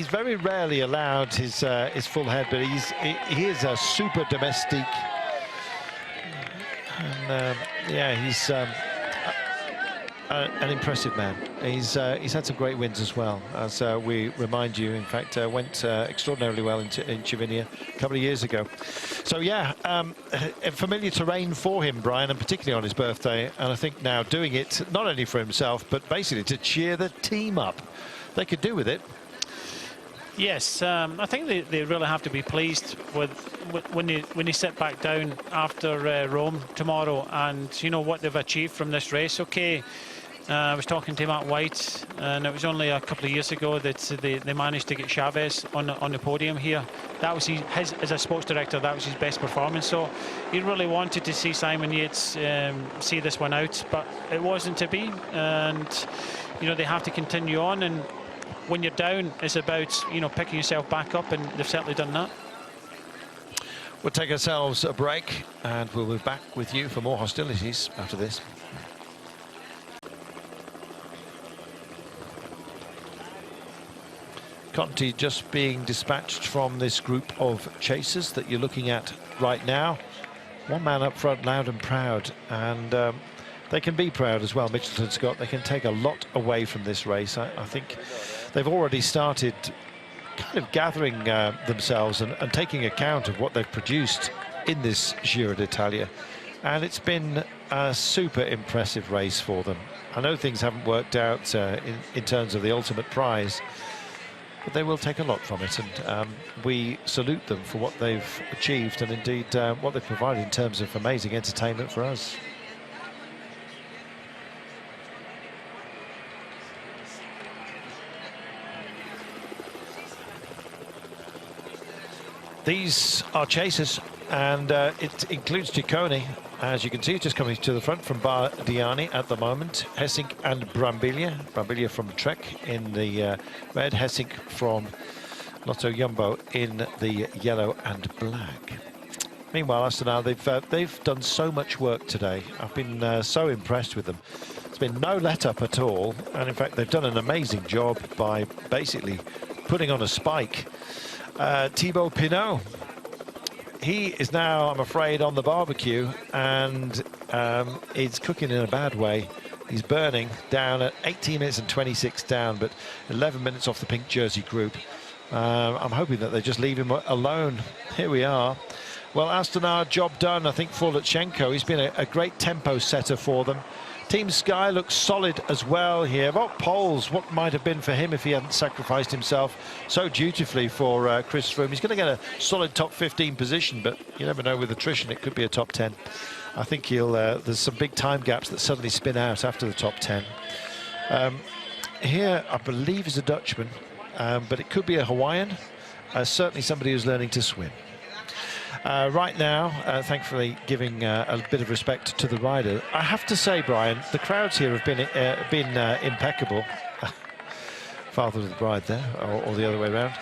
very rarely allowed his full head, but he is a super domestique, and yeah, he's an impressive man. He's had some great wins as well, as we remind you. In fact, went extraordinarily well in Cervinia a couple of years ago. So yeah, a familiar terrain for him, Brian, and particularly on his birthday. And I think now doing it not only for himself, but basically to cheer the team up. They could do with it. Yes, I think they really have to be pleased with when they sit back down after Rome tomorrow, and you know what they've achieved from this race. Okay, I was talking to Matt White, and it was only a couple of years ago that they managed to get Chavez on the podium here. That was his as a sports director. That was his best performance. So he really wanted to see Simon Yates see this one out, but it wasn't to be. And you know, they have to continue on, and when you're down, it's about, you know, picking yourself back up, and they've certainly done that. We'll take ourselves a break, and we'll be back with you for more hostilities after this. Conti just being dispatched from this group of chasers that you're looking at right now. One man up front, loud and proud, and they can be proud as well, Mitchelton Scott. They can take a lot away from this race. I think they've already started kind of gathering themselves and taking account of what they've produced in this Giro D'Italia. And it's been a super impressive race for them. I know things haven't worked out in terms of the ultimate prize, but they will take a lot from it, and we salute them for what they've achieved, and indeed what they've provided in terms of amazing entertainment for us. These are chasers, and it includes Ciccone. As you can see, just coming to the front from Bardiani at the moment. Hessink and Brambilla. Brambilla from Trek in the red, Hessink from Lotto Jumbo in the yellow and black. Meanwhile, Astana, they've done so much work today. I've been so impressed with them. There's been no let-up at all, and in fact, they've done an amazing job by basically putting on a spike. Thibaut Pinot, he is now, I'm afraid, on the barbecue, and it's cooking in a bad way. He's burning down at 18 minutes and 26 down, but 11 minutes off the pink jersey group. I'm hoping that they just leave him alone. Here we are. Well, Astana, job done, I think, for Lutsenko. He's been a great tempo setter for them. Team Sky looks solid as well here. About Poles, what might have been for him if he hadn't sacrificed himself so dutifully for Chris Froome. He's going to get a solid top 15 position, but you never know with attrition, it could be a top 10. I think there's some big time gaps that suddenly spin out after the top 10. Here, I believe, is a Dutchman, but it could be a Hawaiian. Certainly somebody who's learning to swim. Right now, thankfully, giving a bit of respect to the rider. I have to say, Brian, the crowds here have been impeccable. Father of the bride there, or the other way around.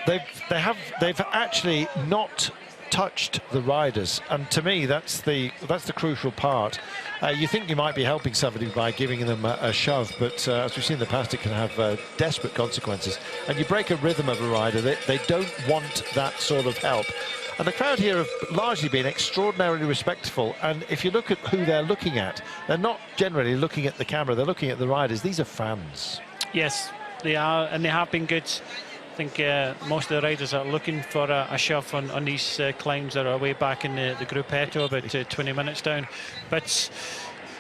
They've actually not touched the riders, and to me that's the crucial part. You think you might be helping somebody by giving them a shove, but as we've seen in the past, it can have desperate consequences, and you break a rhythm of a rider. They don't want that sort of help, And the crowd here have largely been extraordinarily respectful. And if you look at who they're looking at, they're not generally looking at the camera, they're looking at the riders. These are fans. Yes, they are, and they have been good. I think most of the riders are looking for a shove on these climbs that are way back in the Gruppetto, about 20 minutes down. But,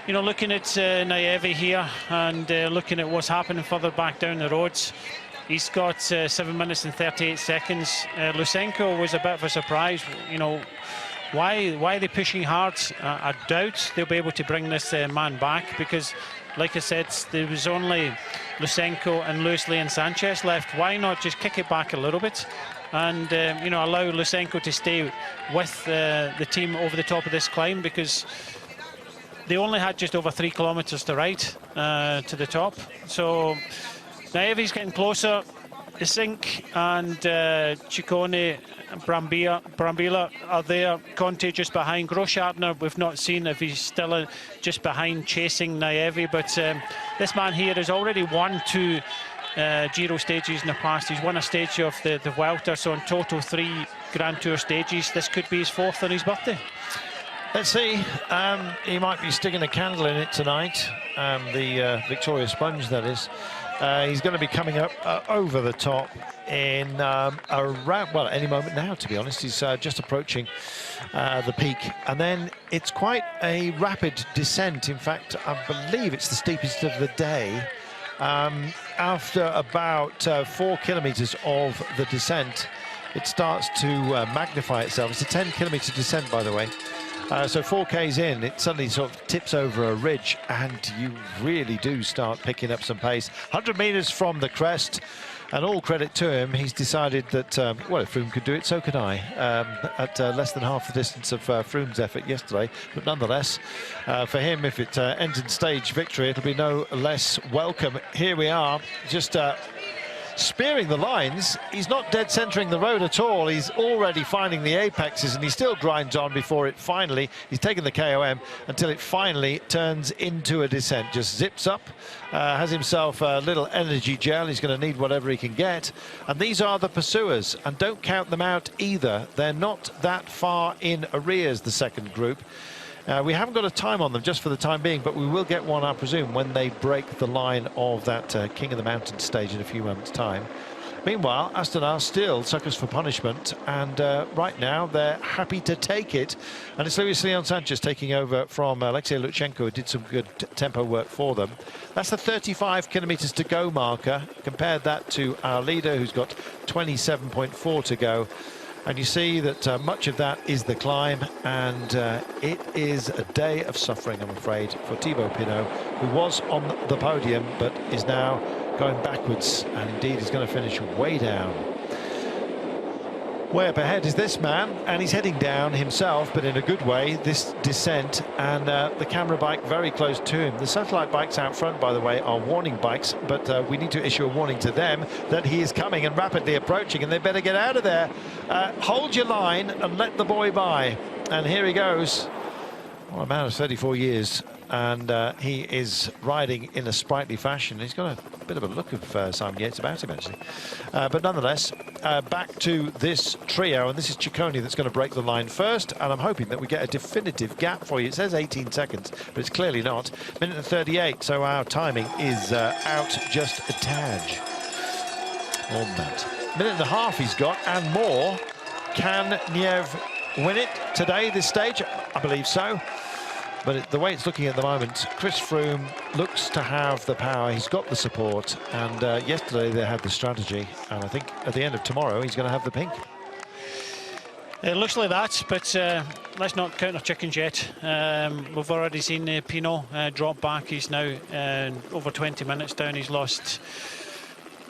you know, looking at Naevi here and looking at what's happening further back down the roads, he's got 7 minutes and 38 seconds. Lusenko was a bit of a surprise. You know, why are they pushing hard? I doubt they'll be able to bring this man back, because, like I said, there was only Lusenko and Luis Leon Sanchez left. Why not just kick it back a little bit and you know, allow Lusenko to stay with the team over the top of this climb, because they only had just over 3 kilometers to ride to the top. So Naevi's getting closer. Isink and Ciccone, Brambilla are there. Conte just behind. Groschartner, we've not seen if he's still just behind chasing Naevi, but this man here has already won 2 Giro stages in the past. He's won a stage of the Vuelta, so in total 3 Grand Tour stages. This could be his 4th on his birthday. Let's see. He might be sticking a candle in it tonight. The Victoria Sponge, that is. He's going to be coming up over the top in around, well, any moment now, to be honest. He's just approaching the peak, and then it's quite a rapid descent. In fact, I believe it's the steepest of the day. After about 4 kilometers of the descent, it starts to magnify itself. It's a 10-kilometer descent, by the way. So 4Ks in, it suddenly sort of tips over a ridge, and you really do start picking up some pace. 100 meters from the crest, and all credit to him. He's decided that, well, if Froome could do it, so could I, at less than half the distance of Froome's effort yesterday. But nonetheless, for him, if it ends in stage victory, it'll be no less welcome. Here we are, just spearing the lines. He's not dead centering the road at all. He's already finding the apexes, and he still grinds on before it finally, he's taken the KOM until it finally turns into a descent. Just zips up, has himself a little energy gel. He's going to need whatever he can get. And these are the pursuers, and don't count them out either. They're not that far in arrears, the second group. We haven't got a time on them just for the time being, but we will get one, I presume, when they break the line of that King of the Mountain stage in a few moments' time. Meanwhile, Astana still suckers for punishment, and right now they're happy to take it. And it's Luis Leon Sanchez taking over from Alexei Lutsenko, who did some good tempo work for them. That's the 35 kilometers to go marker. Compare that to our leader, who's got 27.4 to go. And you see that much of that is the climb, and it is a day of suffering, I'm afraid, for Thibaut Pinot, who was on the podium but is now going backwards, and indeed is going to finish way down. Way up ahead is this man, and he's heading down himself, but in a good way, this descent, and the camera bike very close to him. The satellite bikes out front, by the way, are warning bikes, but we need to issue a warning to them that he is coming and rapidly approaching, and they better get out of there. Hold your line and let the boy by. And here he goes. Well, a man of 34 years, and he is riding in a sprightly fashion. He's got a bit of a look of Simon Yates about him, actually. But nonetheless, back to this trio, and this is Ciccone that's going to break the line first, and I'm hoping that we get a definitive gap for you. It says 18 seconds, but it's clearly not. Minute and 38, so our timing is out just a tad on that. Minute and a half he's got, and more. Can Nieve win it today, this stage? I believe so. But the way it's looking at the moment, Chris Froome looks to have the power. He's got the support, and yesterday they had the strategy, and I think at the end of tomorrow he's going to have the pink. It looks like that, but let's not count our chickens yet. We've already seen Pinot drop back. He's now over 20 minutes down. He's lost,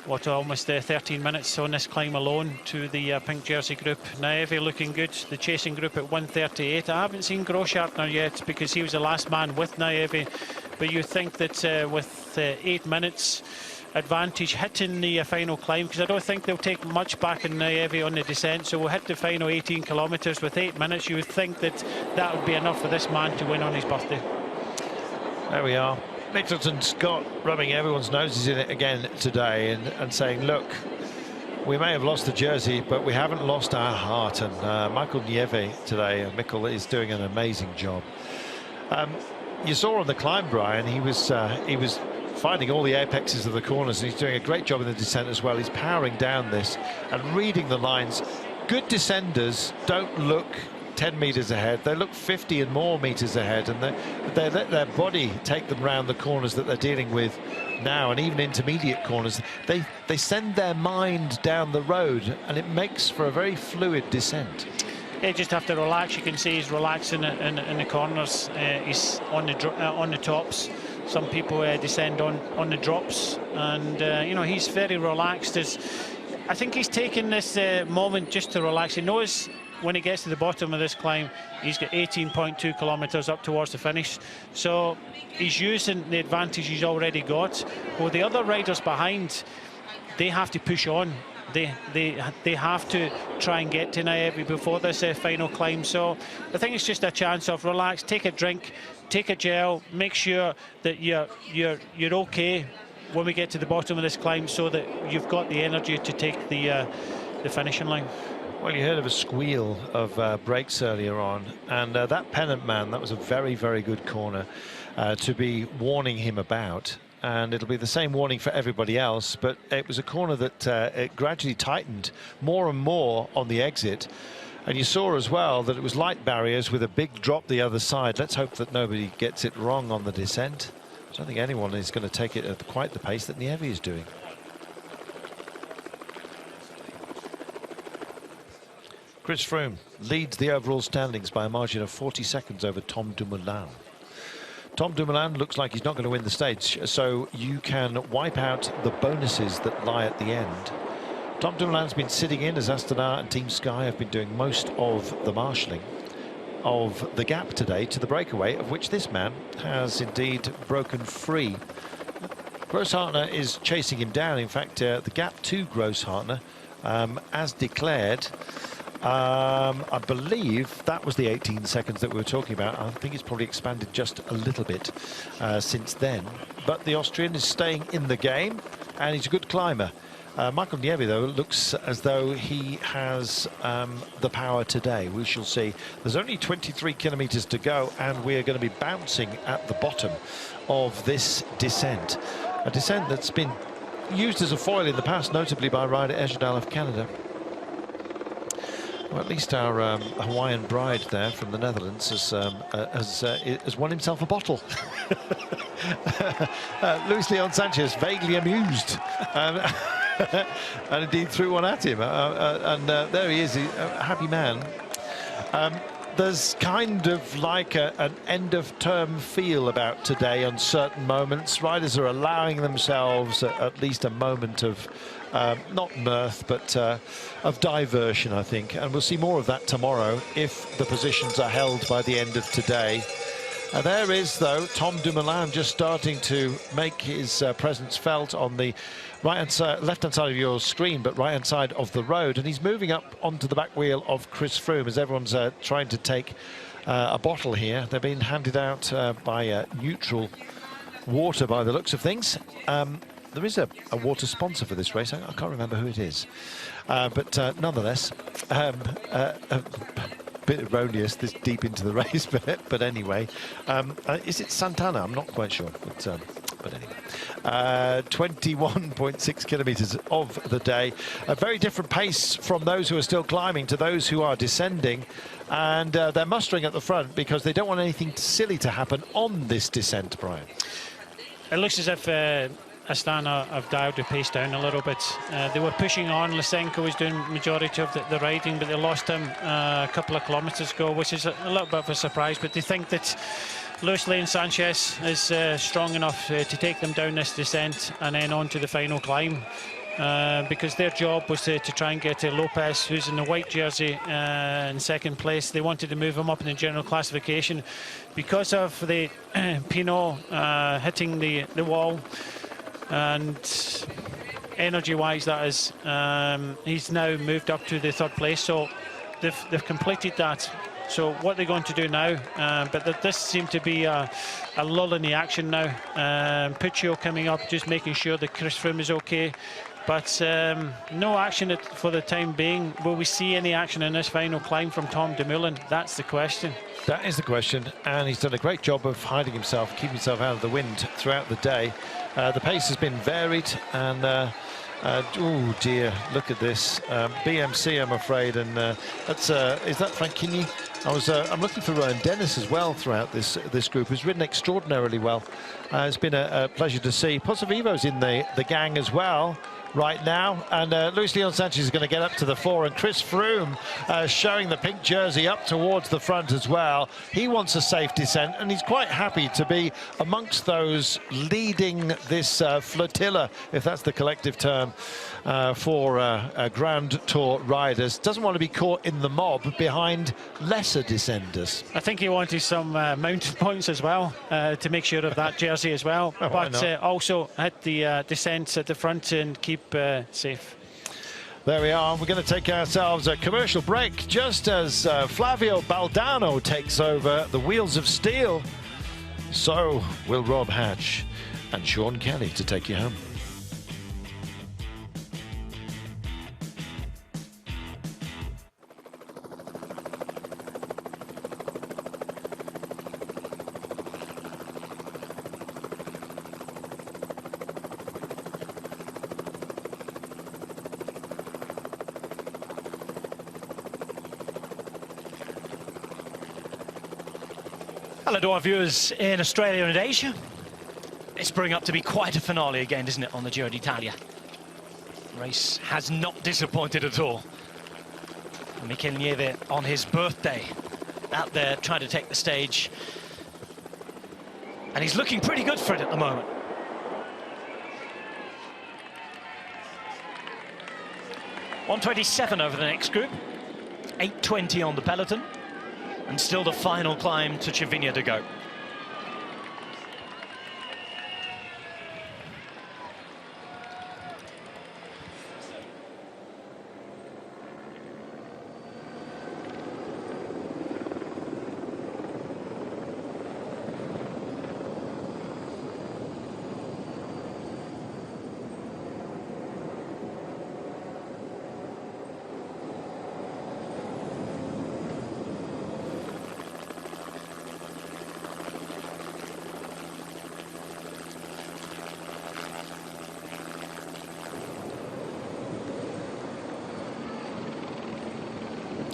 what, almost 13 minutes on this climb alone to the pink jersey group. Naevi looking good, the chasing group at 1:38. I haven't seen Groschartner yet because he was the last man with Naevi, but you think that with 8 minutes advantage hitting the final climb, because I don't think they'll take much back in Naevi on the descent, so we'll hit the final 18 kilometres with 8 minutes. You would think that that would be enough for this man to win on his birthday. There we are. Mitchelton Scott rubbing everyone's noses in it again today, and saying, look, We may have lost the jersey, but we haven't lost our heart. And Michael Nieve today, Mikkel, is doing an amazing job. You saw on the climb, Brian, he was finding all the apexes of the corners, and he's doing a great job in the descent as well. He's powering down this and reading the lines. Good descenders don't look 10 meters ahead, they look 50 and more meters ahead, and they let their body take them round the corners that they're dealing with now, and even intermediate corners. They send their mind down the road, and it makes for a very fluid descent. You just have to relax. You can see he's relaxing in the corners. He's on the tops. Some people descend on the drops, and you know, he's very relaxed. I think he's taken this moment just to relax. He knows when he gets to the bottom of this climb, he's got 18.2 kilometers up towards the finish. So he's using the advantage he's already got. Well, the other riders behind, they have to push on. They have to try and get to Nieve before this final climb. So I think it's just a chance of relax, take a drink, take a gel, make sure that you're okay when we get to the bottom of this climb, so that you've got the energy to take the finishing line. Well, you heard of a squeal of brakes earlier on, and that pennant man, that was a very, very good corner to be warning him about. And it'll be the same warning for everybody else, but it was a corner that it gradually tightened more and more on the exit. And you saw as well that it was light barriers with a big drop the other side. Let's hope that nobody gets it wrong on the descent. I don't think anyone is going to take it at quite the pace that Nieve is doing. Chris Froome leads the overall standings by a margin of 40 seconds over Tom Dumoulin. Tom Dumoulin looks like he's not going to win the stage, so you can wipe out the bonuses that lie at the end. Tom Dumoulin's been sitting in as Astana and Team Sky have been doing most of the marshalling of the gap today to the breakaway, of which this man has indeed broken free. Grosshartner is chasing him down. In fact, the gap to Grosshartner, as declared, I believe that was the 18 seconds that we were talking about. I think it's probably expanded just a little bit since then. But the Austrian is staying in the game, and he's a good climber. Michael Nieve, though, looks as though he has the power today. We shall see. There's only 23 kilometers to go, and we're going to be bouncing at the bottom of this descent. A descent that's been used as a foil in the past, notably by rider Ejerdal of Canada. Well, at least our Hawaiian bride there from the Netherlands has won himself a bottle. Luis Leon Sanchez vaguely amused. And indeed threw one at him, and there he is, a happy man. There's kind of like an end-of-term feel about today on certain moments. Riders are allowing themselves at least a moment of not mirth, but of diversion, I think, and we'll see more of that tomorrow if the positions are held by the end of today. And there is, though, Tom Dumoulin just starting to make his presence felt on the right-hand side, left-hand side of your screen, but right-hand side of the road. And he's moving up onto the back wheel of Chris Froome as everyone's trying to take a bottle here. They're being handed out by neutral water by the looks of things. There is a water sponsor for this race. I can't remember who it is. But nonetheless, bit erroneous this deep into the race, but anyway, is it Santana? I'm not quite sure, but anyway, 21.6 kilometers of the day. A very different pace from those who are still climbing to those who are descending, and they're mustering at the front because they don't want anything silly to happen on this descent, Brian. It looks as if Astana have dialed the pace down a little bit. They were pushing on. Lysenko was doing majority of the riding, but they lost him a couple of kilometres ago, which is a little bit of a surprise. But they think that Luis Leon Sanchez is strong enough to take them down this descent and then on to the final climb. Because their job was to try and get Lopez, who's in the white jersey, in second place. They wanted to move him up in the general classification because of the Pinot hitting the wall. And energy-wise, that is, he's now moved up to the third place, so they've completed that. So what they're going to do now, but this seemed to be a lull in the action now. Puccio coming up, just making sure that Chris Froome is okay. But no action for the time being. Will we see any action in this final climb from Tom Dumoulin? That's the question. That is the question, and he's done a great job of hiding himself, keeping himself out of the wind throughout the day. The pace has been varied, and oh dear, look at this. BMC, I'm afraid, and that's is that Franchini? I'm looking for Rowan Dennis as well throughout this group, who's ridden extraordinarily well. It's been a pleasure to see. Pozzovivo's in the gang as well right now, and Luis Leon Sanchez is going to get up to the fore, and Chris Froome showing the pink jersey up towards the front as well. He wants a safe descent, and he's quite happy to be amongst those leading this flotilla, if that's the collective term, for Grand Tour riders. Doesn't want to be caught in the mob behind lesser descenders. I think he wanted some mountain points as well to make sure of that jersey as well, oh, but also hit the descents at the front and keep safe. There we are. We're going to take ourselves a commercial break just as Flavio Baldano takes over the wheels of steel. So will Rob Hatch and Sean Kelly to take you home. Hello to our viewers in Australia and Asia. It's brewing up to be quite a finale again, isn't it, on the Giro D'Italia? The race has not disappointed at all. Mikel Nieve on his birthday, out there trying to take the stage. And he's looking pretty good for it at the moment. .127 over the next group, 8:20 on the peloton. And still the final climb to Cervinia to go.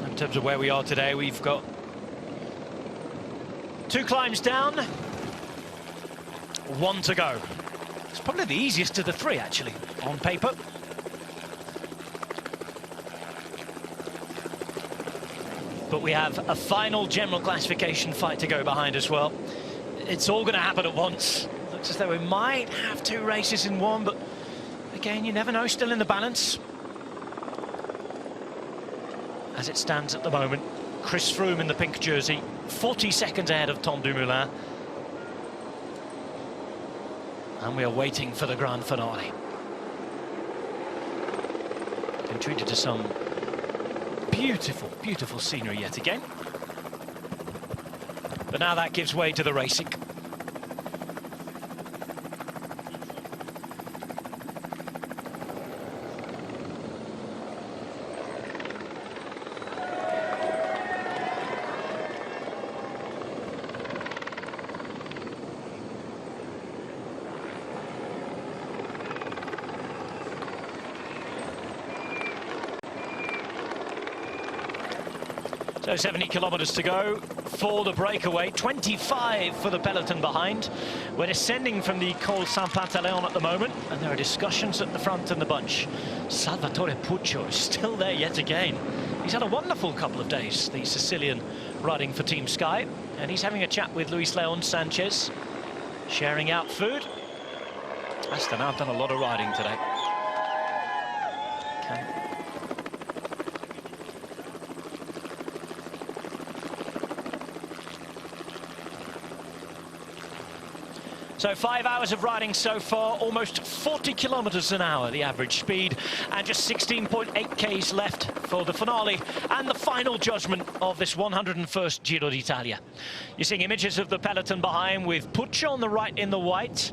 In terms of where we are today, we've got 2 climbs down, 1 to go. It's probably the easiest of the 3, actually, on paper. But we have a final general classification fight to go behind as well. It's all going to happen at once. Looks as though we might have 2 races in one, but again, you never know, still in the balance. As it stands at the moment, Chris Froome in the pink jersey, 40 seconds ahead of Tom Dumoulin. And we are waiting for the grand finale. Been treated to some beautiful, beautiful scenery yet again. But now that gives way to the racing. So 70 kilometres to go for the breakaway, 25 for the peloton behind. We're descending from the Col Saint-Pantaleon at the moment, and there are discussions at the front in the bunch. Salvatore Puccio is still there yet again. He's had a wonderful couple of days, the Sicilian riding for Team Sky, and he's having a chat with Luis Leon Sanchez, sharing out food. Astana have done a lot of riding today. So 5 hours of riding so far, almost 40 kilometres an hour, the average speed, and just 16.8 Ks left for the finale and the final judgment of this 101st Giro D'Italia. You're seeing images of the peloton behind with Puccio on the right in the white,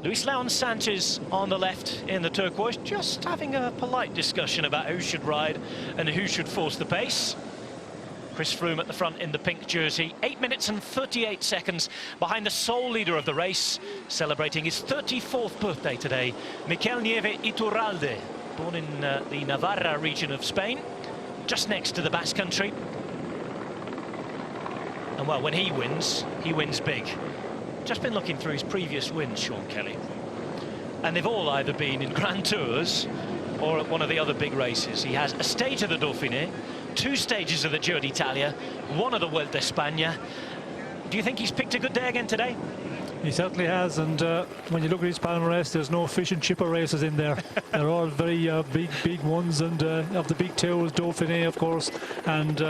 Luis Leon Sanchez on the left in the turquoise, just having a polite discussion about who should ride and who should force the pace. Chris Froome at the front in the pink jersey, 8 minutes and 38 seconds behind the sole leader of the race, celebrating his 34th birthday today, Mikel Nieve Iturralde, born in the Navarra region of Spain, just next to the Basque Country. And well, when he wins big. Just been looking through his previous wins, Sean Kelly, and they've all either been in Grand Tours or at one of the other big races. He has a stage of the Dauphiné, 2 stages of the Giro D'Italia, 1 of the Vuelta a España. Do you think he's picked a good day again today? He certainly has, and when you look at his palmarès, there's no fish and chipper races in there. They're all very big ones, and of the big tours, Dauphiné, of course, and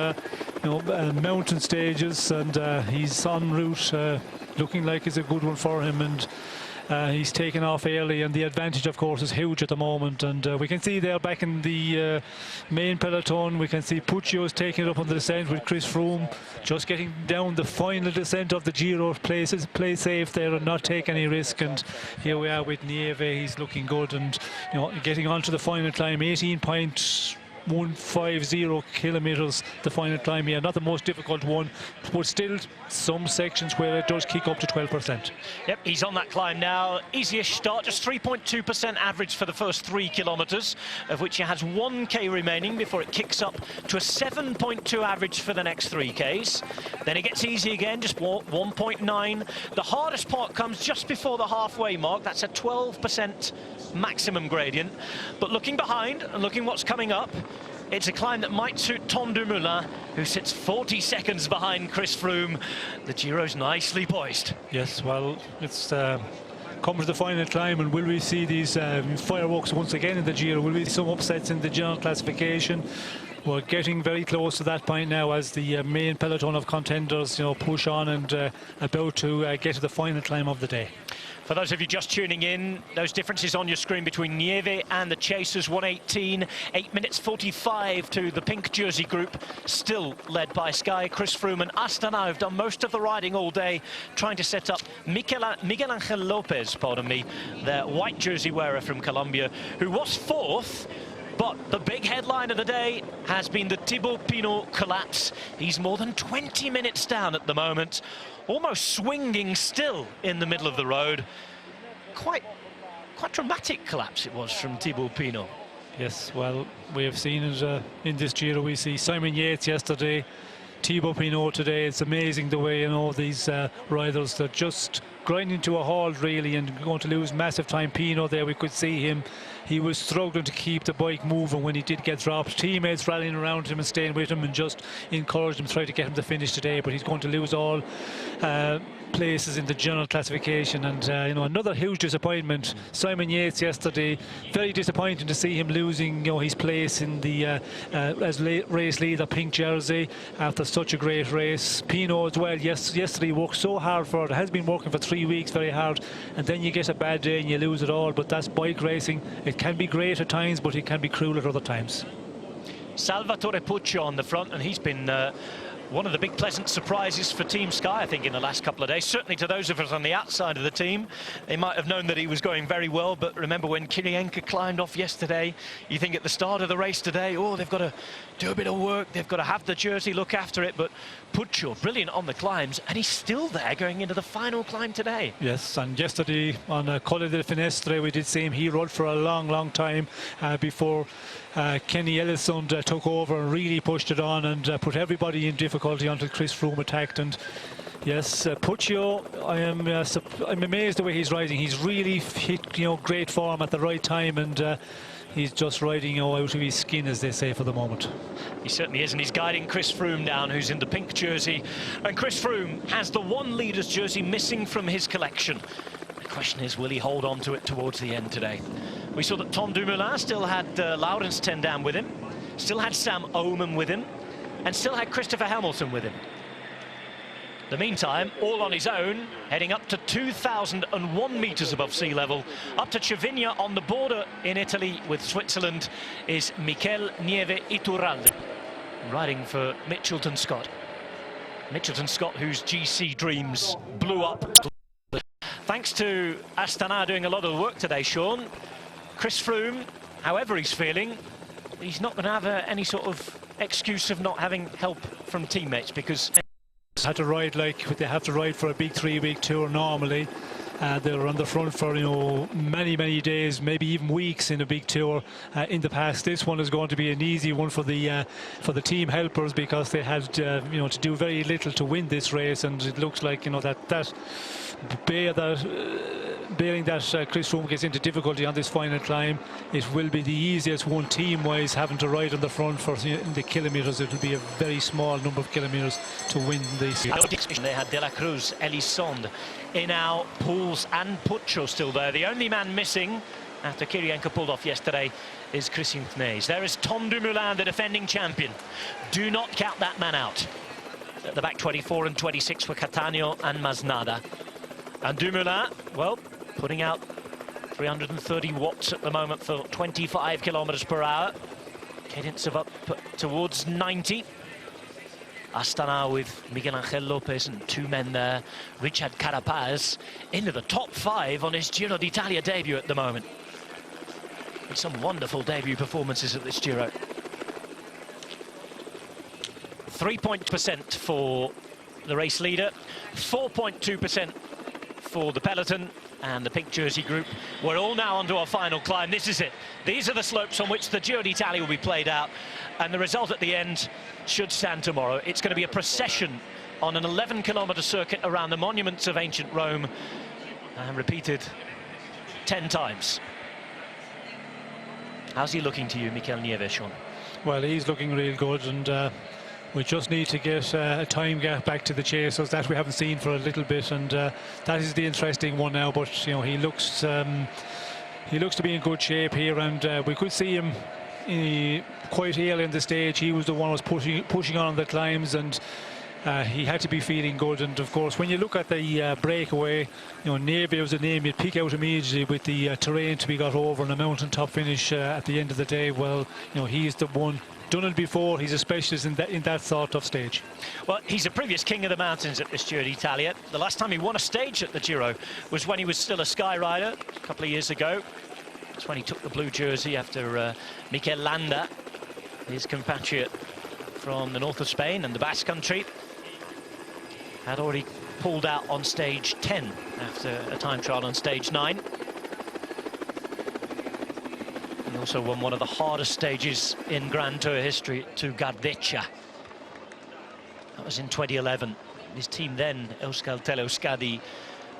mountain stages, and he's en route, looking like it's a good one for him, and he's taken off early, and the advantage, of course, is huge at the moment. And we can see there back in the main peloton, we can see Puccio's taking it up on the descent with Chris Froome just getting down the final descent of the Giro. Play safe there and not take any risk. And here we are with Nieve. He's looking good, and getting onto the final climb, 18.150 kilometers the final climb here. Not the most difficult one, but still some sections where it does kick up to 12%. Yep, he's on that climb now. Easiest start, just 3.2% average for the first 3 kilometers, of which he has 1k remaining before it kicks up to a 7.2 average for the next 3ks. Then it gets easy again, just 1.9. The hardest part comes just before the halfway mark. That's a 12% maximum gradient. But looking behind and looking what's coming up, it's a climb that might suit Tom Dumoulin, who sits 40 seconds behind Chris Froome. The Giro's nicely poised. Yes, well, it's come to the final climb, and will we see these fireworks once again in the Giro? Will we see some upsets in the general classification? We're getting very close to that point now as the main peloton of contenders, push on and about to get to the final climb of the day. For those of you just tuning in, those differences on your screen between Nieve and the Chasers, 1:18, 8 minutes 45 to the pink jersey group, still led by Sky. Chris Froome and Astana have done most of the riding all day, trying to set up Miguel Angel Lopez, their white jersey wearer from Colombia, who was 4th. But the big headline of the day has been the Thibaut Pinot collapse. He's more than 20 minutes down at the moment, almost swinging still in the middle of the road. Quite dramatic collapse it was from Thibaut Pinot. Yes, well, we have seen it in this Giro. We see Simon Yates yesterday, Thibaut Pinot today. It's amazing the way these riders, they're just grinding to a halt really and going to lose massive time. Pinot there, we could see him. He was struggling to keep the bike moving when he did get dropped. Teammates rallying around him and staying with him and just encouraged him, try to get him to finish today, but he's going to lose all places in the general classification. And another huge disappointment, Simon Yates yesterday. Very disappointing to see him losing his place in the as race leader, pink jersey, after such a great race. Pinot as well, yesterday he worked so hard for it, has been working for 3 weeks very hard, and then you get a bad day and you lose it all. But that's bike racing. It can be great at times, but it can be cruel at other times. Salvatore Puccio on the front, and he's been one of the big pleasant surprises for Team Sky, I think, in the last couple of days. Certainly to those of us on the outside of the team, they might have known that he was going very well, but remember when Kirienka climbed off yesterday, you think at the start of the race today, oh, they've got to do a bit of work, they've got to have the jersey, look after it, but Puccio, brilliant on the climbs, and he's still there going into the final climb today. Yes, and yesterday on Colle del Finestre, we did see him. He rode for a long time before Kenny Ellison took over and really pushed it on and put everybody in difficulty until Chris Froome attacked. And yes, Puccio, I'm amazed the way he's riding. He's really hit great form at the right time, and he's just riding out of his skin, as they say, for the moment. He certainly is, and he's guiding Chris Froome down, who's in the pink jersey. And Chris Froome has the one leader's jersey missing from his collection. The question is, will he hold on to it towards the end today? We saw that Tom Dumoulin still had Laurens ten Dam with him, still had Sam Oomen with him, and still had Christopher Hamilton with him. In the meantime, all on his own, heading up to 2,001 metres above sea level, up to Cervinia on the border in Italy with Switzerland, is Mikel Nieve Iturralde, riding for Mitchelton Scott. Mitchelton Scott, whose GC dreams blew up thanks to Astana doing a lot of the work today, Sean, Chris Froome, however he's feeling, he's not going to have any sort of excuse of not having help from teammates, because had to ride like they have to ride for a big 3-week tour normally. They were on the front for many days, maybe even weeks in a big tour in the past. This one is going to be an easy one for the team helpers, because they had to do very little to win this race, and it looks like bearing that Chris Froome gets into difficulty on this final climb, it will be the easiest one team-wise, having to ride on the front for the kilometres. It will be a very small number of kilometres to win this. They had De La Cruz, Elisond, Inau, Pouls and Puccio still there. The only man missing after Kirienka pulled off yesterday is Christian Knees. There is Tom Dumoulin, the defending champion. Do not count that man out. At the back, 24 and 26 for Catania and Masnada. And Dumoulin, well, putting out 330 watts at the moment for 25 kilometers per hour. Cadence of up towards 90. Astana with Miguel Angel Lopez and two men there. Richard Carapaz into the top 5 on his Giro D'Italia debut at the moment. And some wonderful debut performances at this Giro. 3% for the race leader, 4.2% for the peloton and the pink jersey group. We're all now onto our final climb. This is it. These are the slopes on which the Giro d'Italia will be played out, and the result at the end should stand tomorrow. It's going to be a procession on an 11-kilometre circuit around the monuments of ancient Rome, and repeated 10 times. How's he looking to you, Mikel Nieve, Sean? Well, he's looking real good, and we just need to get a time gap back to the chasers that we haven't seen for a little bit, and that is the interesting one now. But he looks to be in good shape here, and we could see him quite early in the stage. He was the one who was pushing on the climbs, and he had to be feeling good. And of course, when you look at the breakaway, Nieve was a name you'd pick out immediately with the terrain to be got over and a mountaintop finish at the end of the day. Well, he's the one. Done it before. He's a specialist in that sort of stage. Well, he's a previous king of the mountains at this Giro d'Italia. The last time he won a stage at the Giro was when he was still a sky rider a couple of years ago. That's when he took the blue jersey after Mikel Landa, his compatriot from the north of Spain and the Basque Country, had already pulled out on stage 10 after a time trial on stage 9. Also won one of the hardest stages in Grand Tour history to Gardecha. That was in 2011. His team then, Euskaltel Euskadi,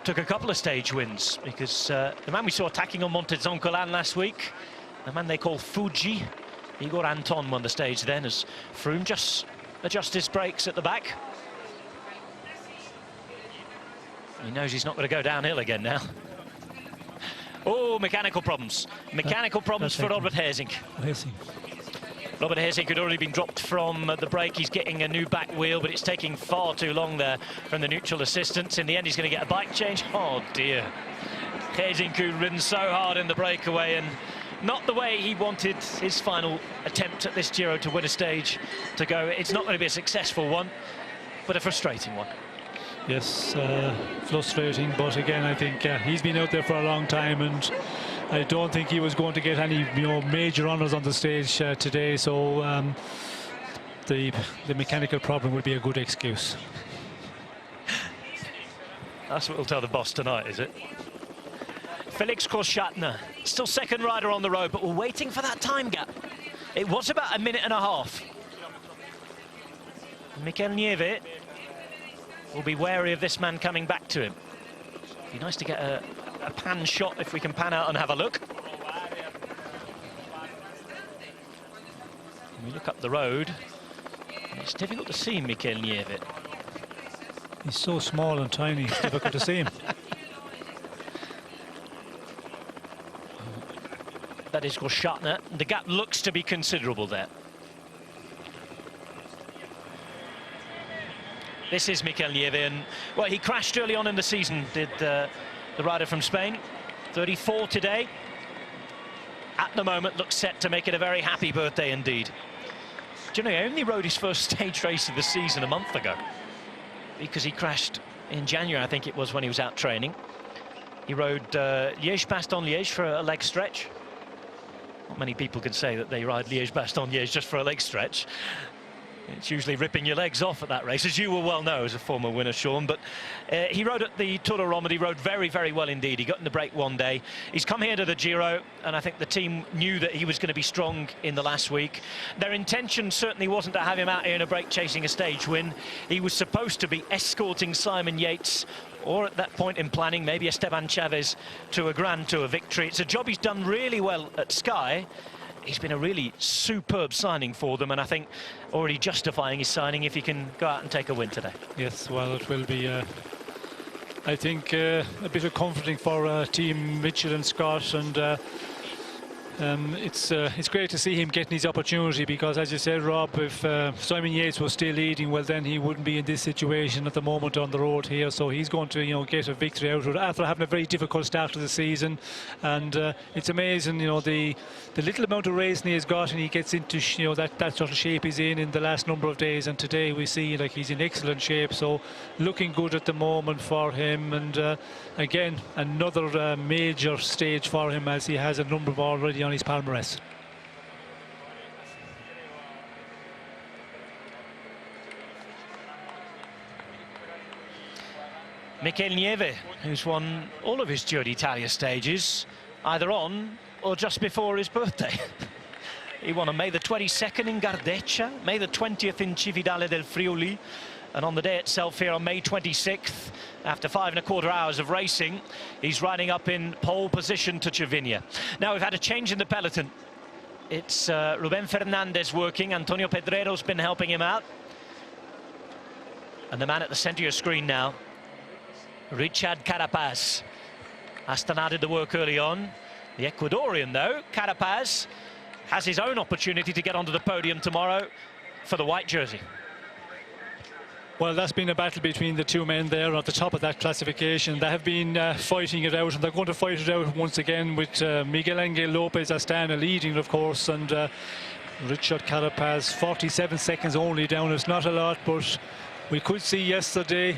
took a couple of stage wins, because the man we saw attacking on Monte Zoncolan last week, the man they call Fuji, Igor Anton, won the stage then, as Froome just adjusts his brakes at the back. He knows he's not going to go downhill again now. Oh, mechanical problems. Mechanical problems for Robert Hersink. Robert Hersink had already been dropped from the brake. He's getting a new back wheel, but it's taking far too long there from the neutral assistance. In the end, he's going to get a bike change. Oh, dear. Hersink, who'd ridden so hard in the breakaway, and not the way he wanted his final attempt at this Giro to win a stage to go. It's not going to be a successful one, but a frustrating one. Yes, frustrating, but again, I think he's been out there for a long time, and I don't think he was going to get any major honours on the stage today, so the mechanical problem would be a good excuse. That's what we'll tell the boss tonight, is it? Felix Korschatner, still second rider on the road, but we're waiting for that time gap. It was about a minute and a half. Mikel Nieve will be wary of this man coming back to him. It'd be nice to get a pan shot if we can pan out and have a look. When we look up the road, it's difficult to see Mikel Nieve. He's so small and tiny, it's difficult to see him. That is Korschatner. The gap looks to be considerable there. This is Mikel Nieve, and well, he crashed early on in the season, did the rider from Spain. 34 today. At the moment, looks set to make it a very happy birthday indeed. Do you know, he only rode his first stage race of the season a month ago, because he crashed in January, I think it was, when he was out training. He rode Liège-Bastogne-Liège for a leg stretch. Not many people can say that they ride Liège-Bastogne-Liège just for a leg stretch. It's usually ripping your legs off at that race, as you will well know as a former winner, Sean. But he rode at the Tour de Romandie, he rode very, very well indeed. He got in the break one day. He's come here to the Giro, and I think the team knew that he was going to be strong in the last week. Their intention certainly wasn't to have him out here in a break chasing a stage win. He was supposed to be escorting Simon Yates, or at that point in planning, maybe Esteban Chavez, to a Grand Tour victory. It's a job he's done really well at Sky. He's been a really superb signing for them, and I think already justifying his signing if he can go out and take a win today. Yes, well, it will be, I think, a bit of comforting for Team Mitchell and Scott, and it's great to see him getting his opportunity, because, as you said, Rob, if Simon Yates was still leading, well, then he wouldn't be in this situation at the moment on the road here. So he's going to, get a victory out of it after having a very difficult start to the season. And it's amazing, the little amount of racing he has got, and he gets into, that sort of shape he's in the last number of days. And today we see like he's in excellent shape. So looking good at the moment for him. And again, another major stage for him, as he has a number of already on his palmarès. Mikel Nieve, who's won all of his Giro d'Italia stages, either on or just before his birthday. He won on May the 22nd in Gardeccia, May the 20th in Cividale del Friuli, and on the day itself here on May 26th, after 5¼ hours of racing, he's riding up in pole position to Cervinia. Now, we've had a change in the peloton. It's Ruben Fernandez working. Antonio Pedrero's been helping him out. And the man at the centre of your screen now, Richard Carapaz. Astana did the work early on. The Ecuadorian, though, Carapaz, has his own opportunity to get onto the podium tomorrow for the white jersey. Well, that's been a battle between the two men there at the top of that classification. They have been fighting it out, and they're going to fight it out once again with Miguel Angel Lopez Astana leading, of course, and Richard Carapaz, 47 seconds only down. It's not a lot, but we could see yesterday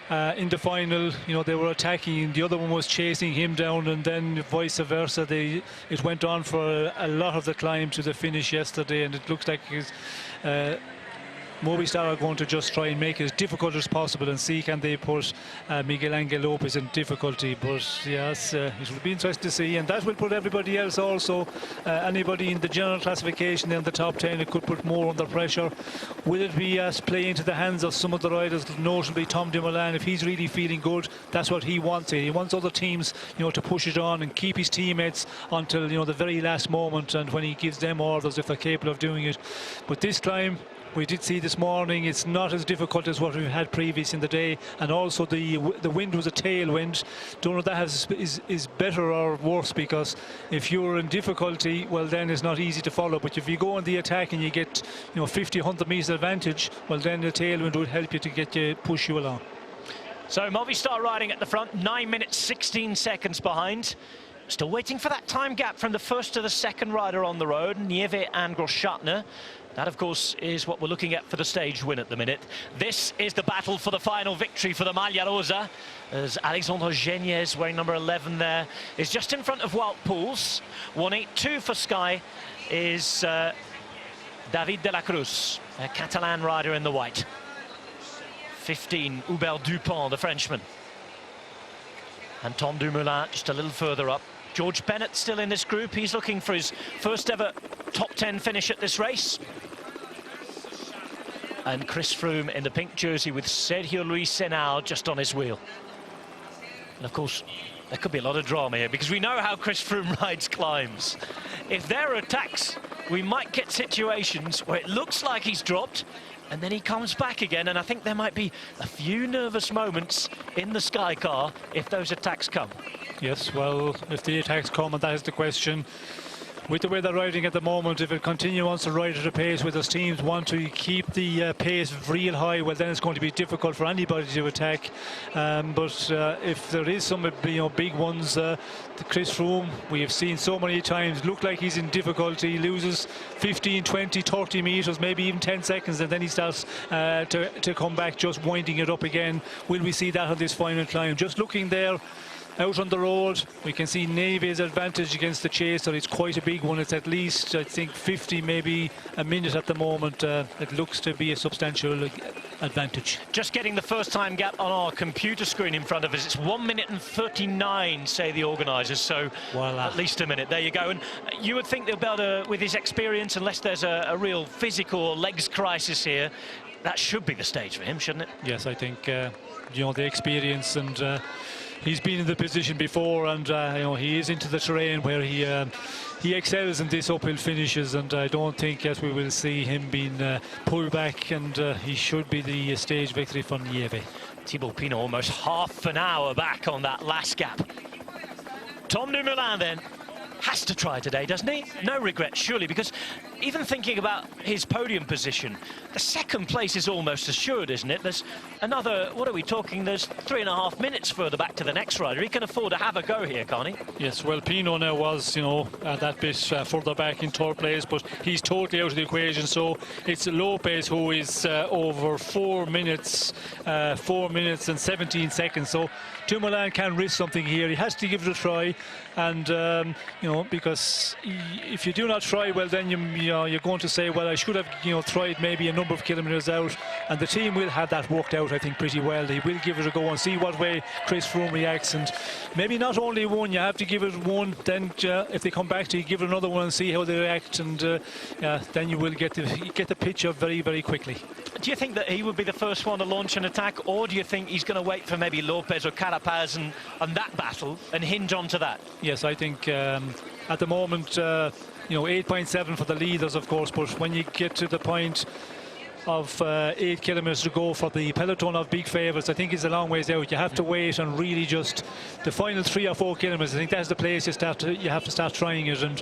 in the final, they were attacking, the other one was chasing him down, and then vice versa. It went on for a lot of the climb to the finish yesterday, and it looks like Movistar are going to just try and make it as difficult as possible and see can they put Miguel Angel Lopez in difficulty. But yes, it will be interesting to see, and that will put everybody else also, anybody in the general classification in the top 10, it could put more under pressure. Will it be play into the hands of some of the riders, notably Tom Dumoulin? If he's really feeling good, that's what he wants. He wants other teams, to push it on and keep his teammates until the very last moment, and when he gives them orders if they're capable of doing it. But this climb, we did see this morning, it's not as difficult as what we've had previous in the day, and also the wind was a tailwind. Don't know if that is better or worse, because if you're in difficulty, well, then it's not easy to follow. But if you go on the attack and you get 50, 100 metres advantage, well, then the tailwind would help you to push you along. So Movistar riding at the front, 9 minutes 16 seconds behind. Still waiting for that time gap from the first to the second rider on the road, Nieve and Grossschartner. That, of course, is what we're looking at for the stage win at the minute. This is the battle for the final victory for the Maglia Rosa, as Alexandre Geniez, wearing number 11 there, is just in front of Wout Poels. 182 for Sky is David de la Cruz, a Catalan rider in the white. 15, Hubert Dupont, the Frenchman. And Tom Dumoulin just a little further up. George Bennett still in this group. He's looking for his first ever top 10 finish at this race. And Chris Froome in the pink jersey with Sergio Luis Senal just on his wheel. And of course, there could be a lot of drama here, because we know how Chris Froome rides climbs. If there are attacks, we might get situations where it looks like he's dropped, and then he comes back again, and I think there might be a few nervous moments in the Sky car if those attacks come. Yes, well, if the attacks come, and that is the question. With the way they're riding at the moment, if it continues to ride at a pace where those teams want to keep the pace real high, well, then it's going to be difficult for anybody to attack. But if there is some big ones, Chris Froome, we have seen so many times, look like he's in difficulty, loses 15, 20, 30 metres, maybe even 10 seconds, and then he starts to come back, just winding it up again. Will we see that on this final climb? Just looking there, out on the road. We can see Neve's advantage against the chaser. It's quite a big one. It's at least, I think, 50, maybe a minute at the moment. It looks to be a substantial advantage. Just getting the first time gap on our computer screen in front of us. It's 1 minute and 39, say the organisers. So voila. At least a minute. There you go. And you would think they'll be able to, with his experience, unless there's a real physical or legs crisis here, that should be the stage for him, shouldn't it? Yes, I think, you know, the experience, and he's been in the position before, and you know, he is into the terrain where he excels in these uphill finishes, and I don't think that we will see him being pulled back, and he should be the stage victory for Nieve. Thibaut Pinot almost half an hour back on that last gap. Tom Dumoulin then has to try today, doesn't he? No regrets, surely, because even thinking about his podium position, the second place is almost assured, isn't it? There's another, what are we talking, there's 3.5 minutes further back to the next rider. He can afford to have a go here, can't he? Yes, well, Pinot now was, you know, that bit further back in third place, but he's totally out of the equation, so it's Lopez who is over 4 minutes and 17 seconds, so Dumoulin can risk something here. He has to give it a try, and you know, because if you do not try, well, then you're going to say, well, I should have, you know, tried maybe a number of kilometres out, and the team will have that worked out, I think, pretty well. They will give it a go and see what way Chris Froome reacts, and maybe not only one, you have to give it one, then if they come back to you, give it another one and see how they react, and then you will get the picture very, very quickly. Do you think that he would be the first one to launch an attack, or do you think he's going to wait for maybe Lopez or Carapaz and that battle and hinge onto that? Yes, I think at the moment, you know, 8.7 for the leaders, of course, but when you get to the point of 8 kilometres to go for the peloton of big favourites, I think it's a long ways out. You have to wait and really just the final 3 or 4 kilometres. I think that's the place you have to start trying it. And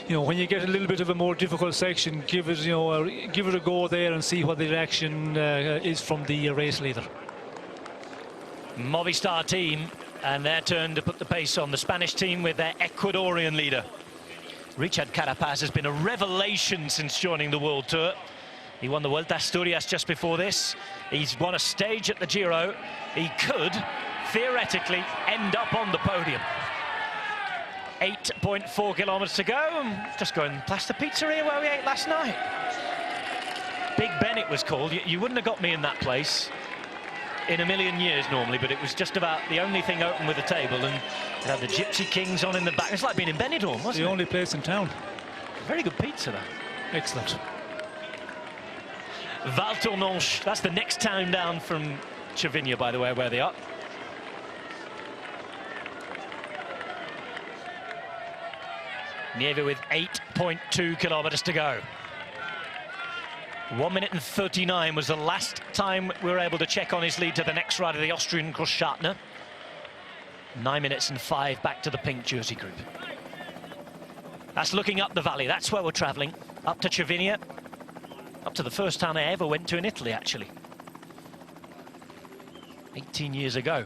you know, when you get a little bit of a more difficult section, give it a go there and see what the reaction is from the race leader. Movistar team, and their turn to put the pace on the Spanish team with their Ecuadorian leader. Richard Carapaz has been a revelation since joining the World Tour. He won the Vuelta a Asturias just before this. He's won a stage at the Giro. He could, theoretically, end up on the podium. 8.4 kilometres to go. I'm just going past the pizzeria where we ate last night. Big Bennett was called. You wouldn't have got me in that place in a million years normally, but it was just about the only thing open with a table, and it had the Gypsy Kings on in the back. It's like being in Benidorm, wasn't it? The only place in town. Very good pizza, though. Excellent. Val Tournanche, that's the next town down from Cervinia, by the way, where they are. Nieve with 8.2 kilometres to go. 1 minute and 39 was the last time we were able to check on his lead to the next rider, the Austrian Grossschartner. 9 minutes and 5 back to the pink jersey group. That's looking up the valley. That's where we're travelling. Up to Cervinia. Up to the first town I ever went to in Italy, actually. 18 years ago.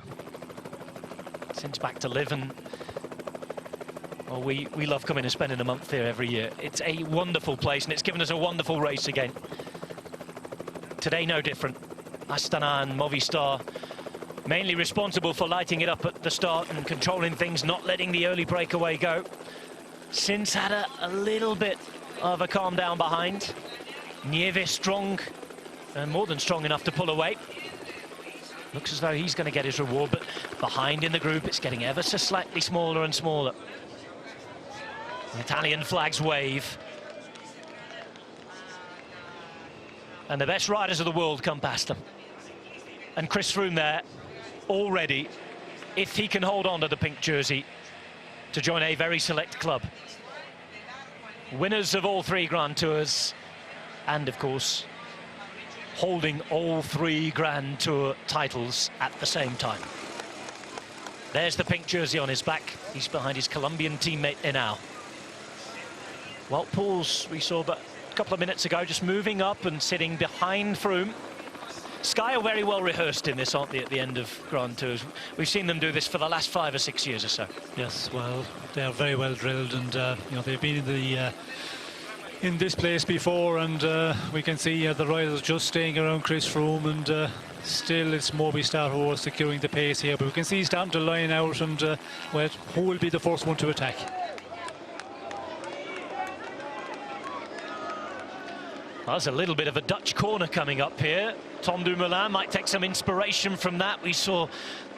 Since back to live, and well, we love coming and spending a month here every year. It's a wonderful place, and it's given us a wonderful race again. Today, no different. Astana and Movistar mainly responsible for lighting it up at the start and controlling things, not letting the early breakaway go. Since had a little bit of a calm down behind. Nieve strong, and more than strong enough to pull away. Looks as though he's going to get his reward, but behind in the group, it's getting ever so slightly smaller and smaller. The Italian flags wave. And the best riders of the world come past them. And Chris Froome there, already, if he can hold on to the pink jersey, to join a very select club. Winners of all 3 Grand Tours, and of course, holding all 3 Grand Tour titles at the same time. There's the pink jersey on his back. He's behind his Colombian teammate Henao. Wout Poels, we saw but a couple of minutes ago, just moving up and sitting behind Froome. Sky are very well rehearsed in this, aren't they, at the end of Grand Tours? We've seen them do this for the last 5 or 6 years or so. Yes, well, they are very well drilled, and you know, they've been in in this place before, and we can see the riders just staying around Chris Froome, and still it's Movistar who are securing the pace here, but we can see he's starting to line out, and well, who will be the first one to attack? Well, there's a little bit of a Dutch corner coming up here. Tom Dumoulin might take some inspiration from that. We saw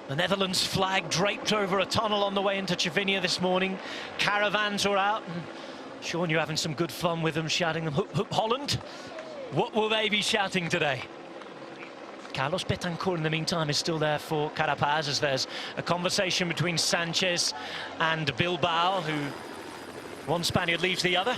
the Netherlands flag draped over a tunnel on the way into Chavinia this morning. Caravans are out. And Sean, you're having some good fun with them, shouting them, "Hoop, hoop, Holland." What will they be shouting today? Carlos Betancourt, in the meantime, is still there for Carapaz, as there's a conversation between Sanchez and Bilbao, who one Spaniard leaves the other.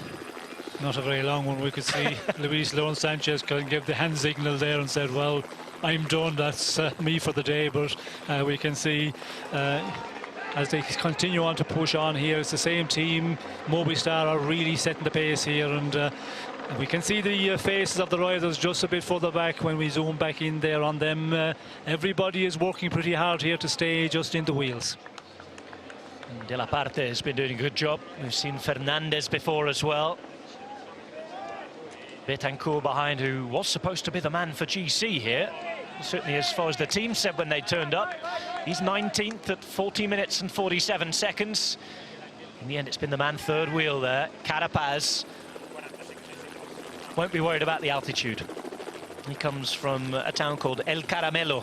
Not a very long one. We could see Luis Leon Sanchez can give the hand signal there and said, well, I'm done, that's me for the day. But we can see as they continue on to push on here, it's the same team. Movistar are really setting the pace here, and we can see the faces of the riders just a bit further back when we zoom back in there on them. Everybody is working pretty hard here to stay just in the wheels. De La Parte has been doing a good job. We've seen Fernandez before as well. Betancourt behind, who was supposed to be the man for GC here. Certainly as far as the team said when they turned up. He's 19th at 40 minutes and 47 seconds. In the end, it's been the man third wheel there. Carapaz won't be worried about the altitude. He comes from a town called El Caramelo,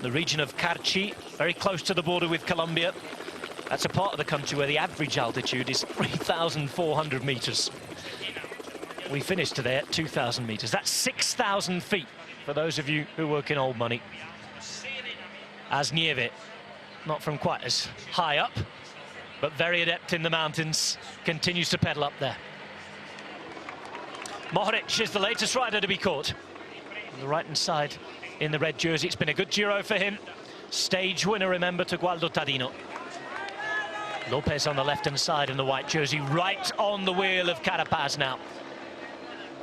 the region of Carchi, very close to the border with Colombia. That's a part of the country where the average altitude is 3,400 meters. We finished today at 2,000 meters. That's 6,000 feet for those of you who work in old money. As Nieve, not from quite as high up, but very adept in the mountains, continues to pedal up there. Mohoric is the latest rider to be caught. On the right-hand side in the red jersey. It's been a good Giro for him. Stage winner, remember, to Gualdo Tadino. Lopez on the left-hand side in the white jersey, right on the wheel of Carapaz now.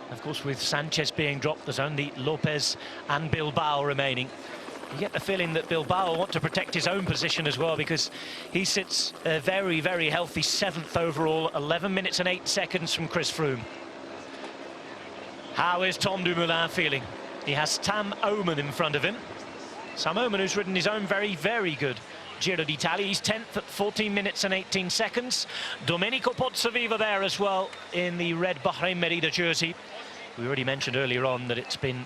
Of course, with Sanchez being dropped, there's only Lopez and Bilbao remaining. You get the feeling that Bilbao will want to protect his own position as well, because he sits a very, very healthy 7th overall, 11 minutes and 8 seconds from Chris Froome. How is Tom Dumoulin feeling? He has Tam Oomen in front of him. Sam Oomen, who's ridden his own very, very good Giro d'Italia. He's 10th at 14 minutes and 18 seconds. Domenico Pozzovivo there as well in the red Bahrain Merida jersey. We already mentioned earlier on that it's been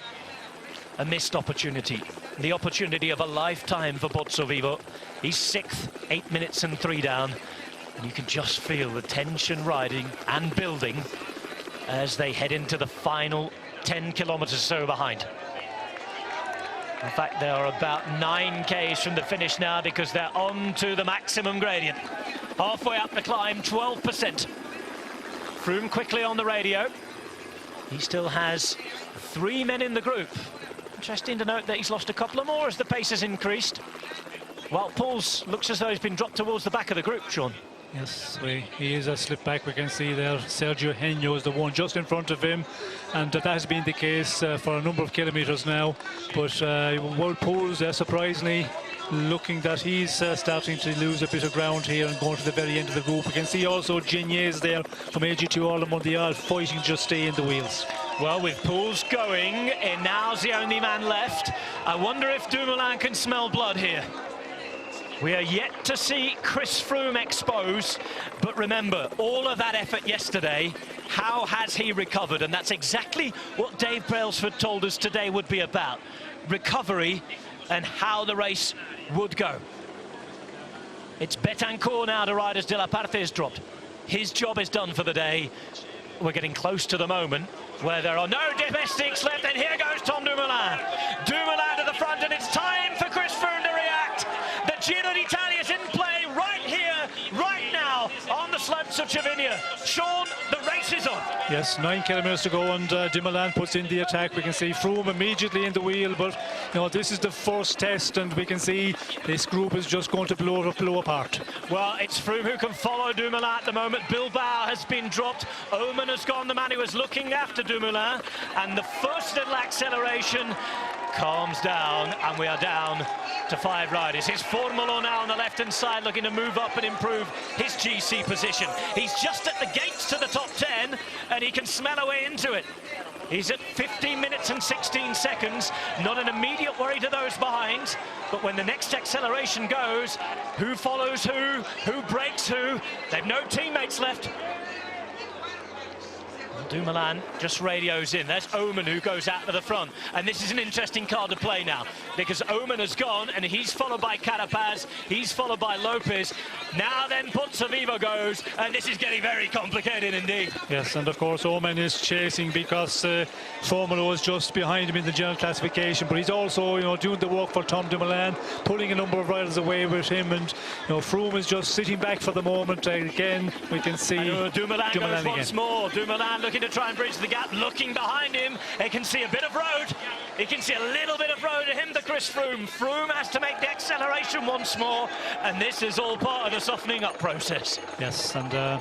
a missed opportunity. The opportunity of a lifetime for Pozzovivo. He's 6th, 8 minutes and 3 down. And you can just feel the tension riding and building as they head into the final 10 kilometers or so behind. In fact, they are about 9 Ks from the finish now, because they're on to the maximum gradient. Halfway up the climb, 12%. Froome quickly on the radio. He still has 3 men in the group. Interesting to note that he's lost a couple of more as the pace has increased. Well, Pauls looks as though he's been dropped towards the back of the group, Sean. Yes, he is a slip back. We can see there Sergio Henao is the one just in front of him, and that has been the case for a number of kilometres now. But Wout Poels, surprisingly, looking that he's starting to lose a bit of ground here and going to the very end of the group. We can see also Geniez there from AG2 All Mondial fighting to just stay in the wheels. Well, with Pauls going, and now's the only man left. I wonder if Dumoulin can smell blood here. We are yet to see Chris Froome expose, but remember, all of that effort yesterday, how has he recovered? And that's exactly what Dave Brailsford told us today would be about. Recovery and how the race would go. It's Betancourt now to ride as De La Parte is dropped. His job is done for the day. We're getting close to the moment where there are no domestics left, and here goes Tom Dumoulin. Dumoulin to the front, and it's time for Chris Froome to react. The Giro d'Italia is in play right here, right now, on the slopes of Chavinia. Sean, the race is on. Yes, 9 kilometres to go, and Dumoulin puts in the attack. We can see Froome immediately in the wheel, but you know, this is the first test, and we can see this group is just going to blow apart. Well, it's Froome who can follow Dumoulin at the moment. Bilbao has been dropped. Oomen has gone, the man who was looking after Dumoulin, and the first little acceleration calms down, and we are down to 5 riders. Here's Formolo now on the left-hand side, looking to move up and improve his GC position. He's just at the gates to the top 10, and he can smell a way into it. He's at 15 minutes and 16 seconds. Not an immediate worry to those behind, but when the next acceleration goes, who follows who breaks who? They've no teammates left. Dumoulin just radios in. There's Oman who goes out to the front. And this is an interesting card to play now, because Oman has gone and he's followed by Carapaz, he's followed by Lopez. Now then Pozzovivo goes, and this is getting very complicated indeed. Yes, and of course Oman is chasing because Formolo is just behind him in the general classification, but he's also, you know, doing the work for Tom Dumoulin, pulling a number of riders away with him, and you know, Froome is just sitting back for the moment. Again, we can see Dumoulin goes again. once more. Dumoulin looking to try and bridge the gap, looking behind him. He can see a bit of road. He can see a little bit of road to him, to Chris Froome. Froome has to make the acceleration once more, and this is all part of the softening up process. Yes, and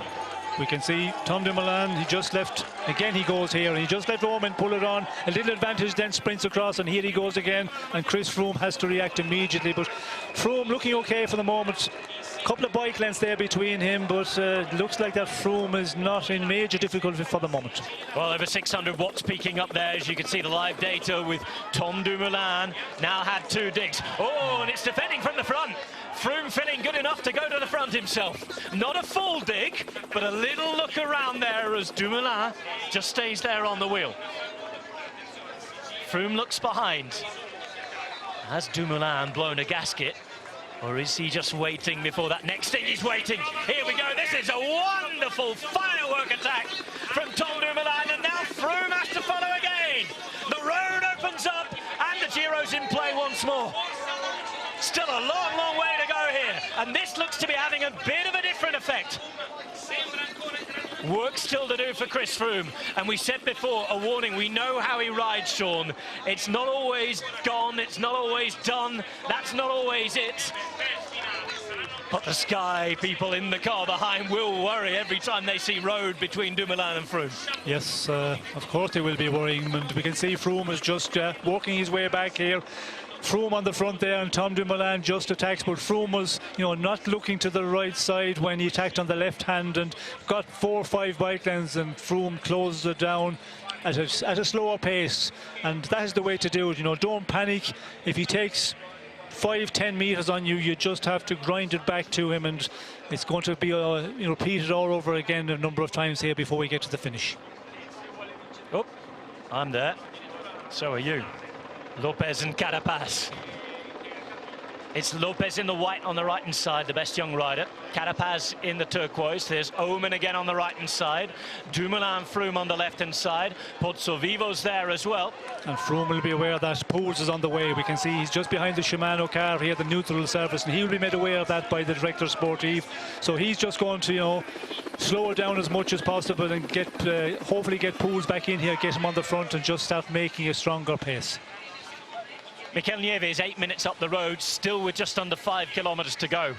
we can see Tom Dumoulin, he just left, again he goes here, and he just let Oman pull it on, a little advantage, then sprints across, and here he goes again, and Chris Froome has to react immediately, but Froome looking okay for the moment. Couple of bike lengths there between him, but looks like that Froome is not in major difficulty for the moment. Well, over 600 watts peaking up there, as you can see the live data with Tom Dumoulin. Now had 2 digs. Oh, and it's defending from the front. Froome feeling good enough to go to the front himself. Not a full dig, but a little look around there as Dumoulin just stays there on the wheel. Froome looks behind. Has Dumoulin blown a gasket? Or is he just waiting before that next thing? He's waiting. Here we go. This is a wonderful firework attack from Tom Dumoulin, and now Froome has to follow again. The road opens up, and the Giro's in play once more. Still a long, long way to go here, and this looks to be having a bit of a different effect. Work still to do for Chris Froome, and we said before, a warning, we know how he rides, Sean. It's not always gone, it's not always done, that's not always it. But the Sky people in the car behind will worry every time they see road between Dumoulin and Froome. Yes, of course they will be worrying, and we can see Froome is just working his way back here. Froome on the front there, and Tom Dumoulin just attacks, but Froome was, you know, not looking to the right side when he attacked on the left hand, and got 4 or 5 bike lengths, and Froome closed it down at a slower pace, and that is the way to do it. You know, don't panic. If he takes 5-10 meters on you, you just have to grind it back to him, and it's going to be you know, repeated all over again a number of times here before we get to the finish. Oh, I'm there. So are you. Lopez and Carapaz. It's Lopez in the white on the right-hand side, the best young rider. Carapaz in the turquoise. There's Oman again on the right-hand side. Dumoulin and Froome on the left-hand side. Pozzovivo's there as well. And Froome will be aware that Pouls is on the way. We can see he's just behind the Shimano car here, the neutral surface, and he'll be made aware of that by the director sportive. So he's just going to, you know, slow it down as much as possible and get hopefully get Pouls back in here, get him on the front, and just start making a stronger pace. Mikel Nieves 8 minutes up the road, still with just under 5 kilometers to go.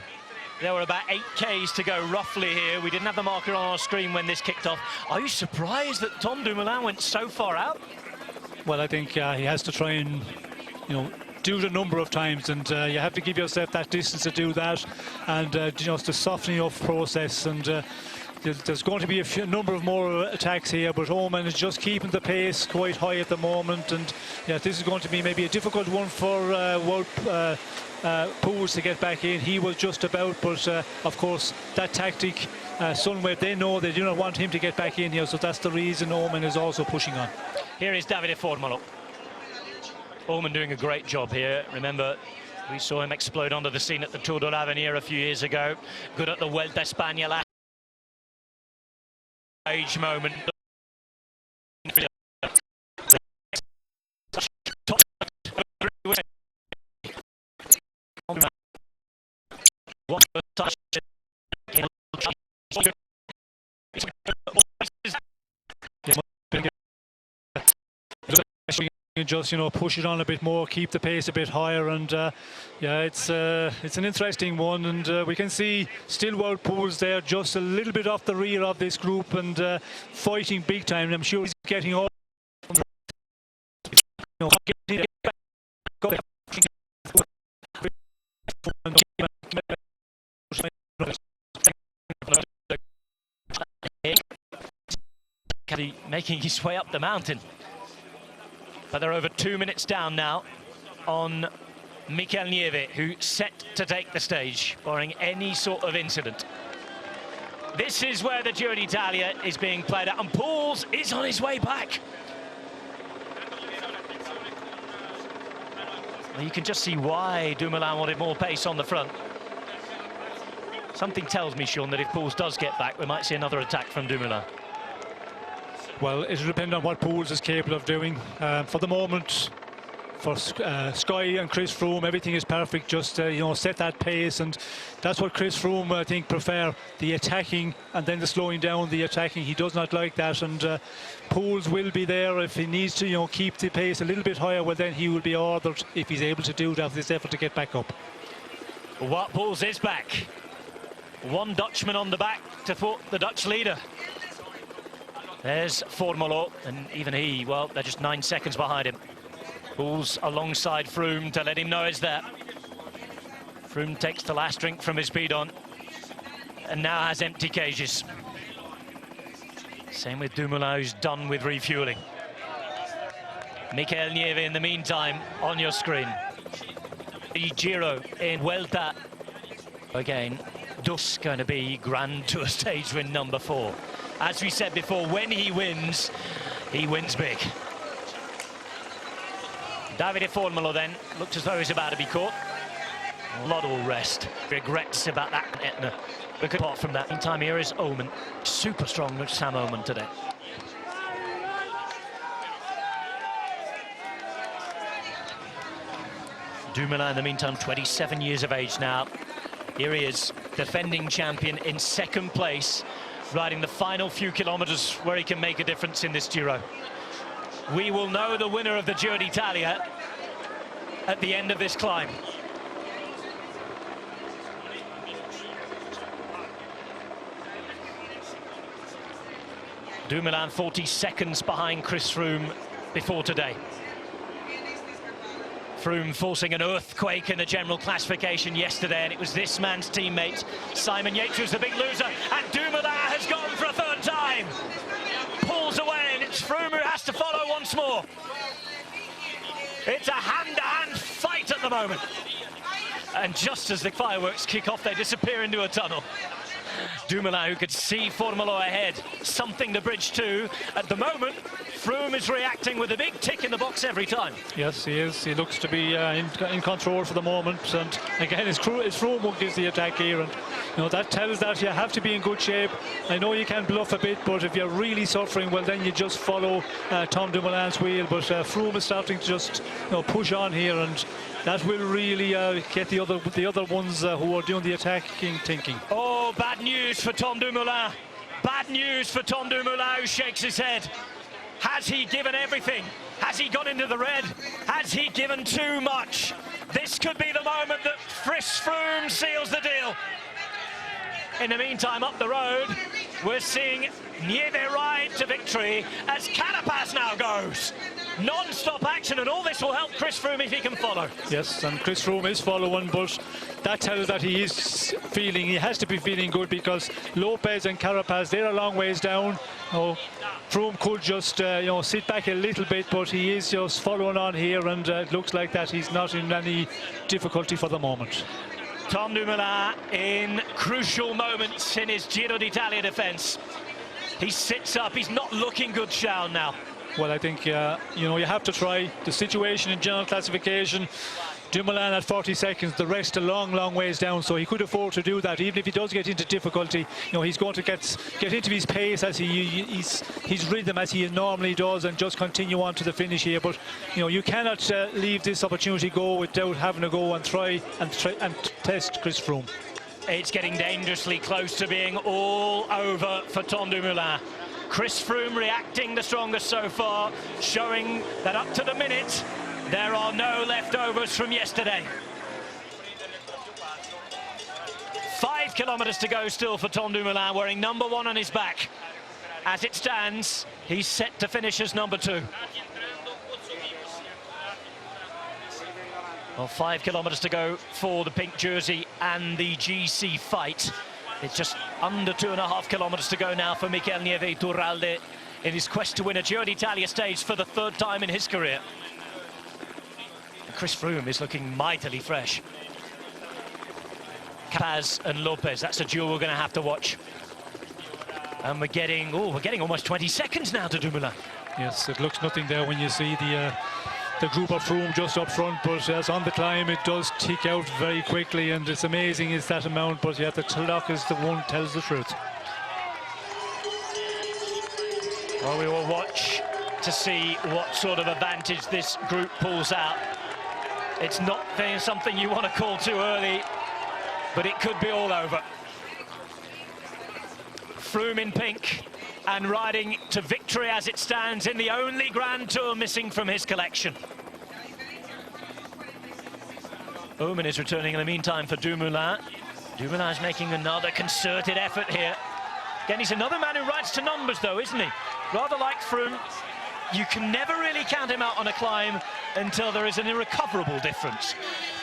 There were about 8 Ks to go roughly here. We didn't have the marker on our screen when this kicked off. Are you surprised that Tom Dumoulin went so far out? Well, I think he has to try and, you know, do it a number of times, and you have to give yourself that distance to do that, and you know, it's the softening up process, and there's going to be a number of more attacks here, but Oman is just keeping the pace quite high at the moment, and yeah, this is going to be maybe a difficult one for Pouls to get back in. He was just about, but of course that tactic, Sunweb, they know they do not want him to get back in here, so that's the reason Oman is also pushing on. Here is Davide Formolo. Oman doing a great job here. Remember, we saw him explode onto the scene at the Tour de l'Avenir a few years ago. Good at the Vuelta a España last age moment. Just, you know, push it on a bit more, keep the pace a bit higher, and yeah, it's an interesting one, and we can see still Wout Poels there, just a little bit off the rear of this group, and fighting big time. And I'm sure he's getting all, you know, already making his way up the mountain. But they're over 2 minutes down now on Mikel Nieve, who's set to take the stage, barring any sort of incident. This is where the Giro D'Italia is being played out, and Pauls is on his way back. Well, you can just see why Dumoulin wanted more pace on the front. Something tells me, Sean, that if Pauls does get back, we might see another attack from Dumoulin. Well, it'll depend on what Pauls is capable of doing. For the moment, for Sky and Chris Froome, everything is perfect. Just you know, set that pace, and that's what Chris Froome, I think, prefer: the attacking and then the slowing down the attacking. He does not like that, and Pauls will be there if he needs to, you know, keep the pace a little bit higher. Well, then he will be ordered if he's able to do that, this effort to get back up. Wout Pauls is back. One Dutchman on the back to thwart the Dutch leader. There's Formolo, and even he, well, they're just 9 seconds behind him. Pauls alongside Froome to let him know it's there. Froome takes the last drink from his bidon and now has empty cages. Same with Dumoulin, who's done with refueling. Mikel Nieve in the meantime on your screen. The Giro in Vuelta. Again, Dus going to be Grand Tour stage win number 4. As we said before, when he wins big. Davide Formolo then looked as though he's about to be caught. Lot will rest. Regrets about that, Etna. But apart from that, meantime here is Omen. Super strong with Sam Omen today. Dumoulin in the meantime, 27 years of age now. Here he is, defending champion in second place, riding the final few kilometres where he can make a difference in this Giro. We will know the winner of the Giro D'Italia at the end of this climb. Dumoulin 40 seconds behind Chris Froome before today. Froome forcing an earthquake in the general classification yesterday, and it was this man's teammate, Simon Yates, who's the big loser, and Dumoulin has gone for a third time. Pulls away, and it's Froome who has to follow once more. It's a hand-to-hand fight at the moment. And just as the fireworks kick off, they disappear into a tunnel. Dumoulin, who could see Formolo ahead, something to bridge to. At the moment, Froome is reacting with a big tick in the box every time. Yes, he is. He looks to be in control for the moment. And again, it's Froome who gives the attack here. And you know, that tells that you have to be in good shape. I know you can bluff a bit, but if you're really suffering, well, then you just follow Tom Dumoulin's wheel. But Froome is starting to just, you know, push on here, and that will really get the other ones who are doing the attacking thinking. Oh, bad news for Tom Dumoulin. Bad news for Tom Dumoulin, who shakes his head. Has he given everything? Has he gone into the red? Has he given too much? This could be the moment that Chris Froome seals the deal. In the meantime, up the road, we're seeing Nieve ride to victory as Carapaz now goes. Non-stop action, and all this will help Chris Froome if he can follow. Yes, and Chris Froome is following, but that tells that he has to be feeling good, because Lopez and Carapaz, they're a long ways down. Oh, Froome could just you know, sit back a little bit, but he is just following on here, and it looks like that he's not in any difficulty for the moment. Tom Dumoulin in crucial moments in his Giro D'Italia defence. He sits up, he's not looking good, Sean, now. Well, I think, you know, you have to try. The situation in general classification, Dumoulin at 40 seconds, the rest a long, long ways down, so he could afford to do that. Even if he does get into difficulty, you know, he's going to get into his pace, as his rhythm as he normally does, and just continue on to the finish here. But, you know, you cannot leave this opportunity go without having a go and try and test Chris Froome. It's getting dangerously close to being all over for Tom Dumoulin. Chris Froome reacting the strongest so far, showing that up to the minute, there are no leftovers from yesterday. 5 kilometres to go still for Tom Dumoulin, wearing number 1 on his back. As it stands, he's set to finish as number 2. Well, 5 kilometres to go for the pink jersey and the GC fight. It's just under 2.5 kilometres to go now for Mikel Nieve Iturralde in his quest to win a Giro d'Italia stage for the 3rd time in his career. And Chris Froome is looking mightily fresh. Paz and Lopez, that's a duel we're going to have to watch. And we're getting almost 20 seconds now to Dumoulin. Yes, it looks nothing there when you see the group of Froome just up front, but as on the climb it does tick out very quickly, and it's amazing it's that amount, but yeah, the clock is the one tells the truth. Well, we will watch to see what sort of advantage this group pulls out. It's not something you want to call too early, but it could be all over. Froome in pink and riding to victory as it stands in the only Grand Tour missing from his collection. Omen is returning in the meantime for Dumoulin. Dumoulin is making another concerted effort here. Again, he's another man who rides to numbers though, isn't he? Rather like Froome, you can never really count him out on a climb until there is an irrecoverable difference.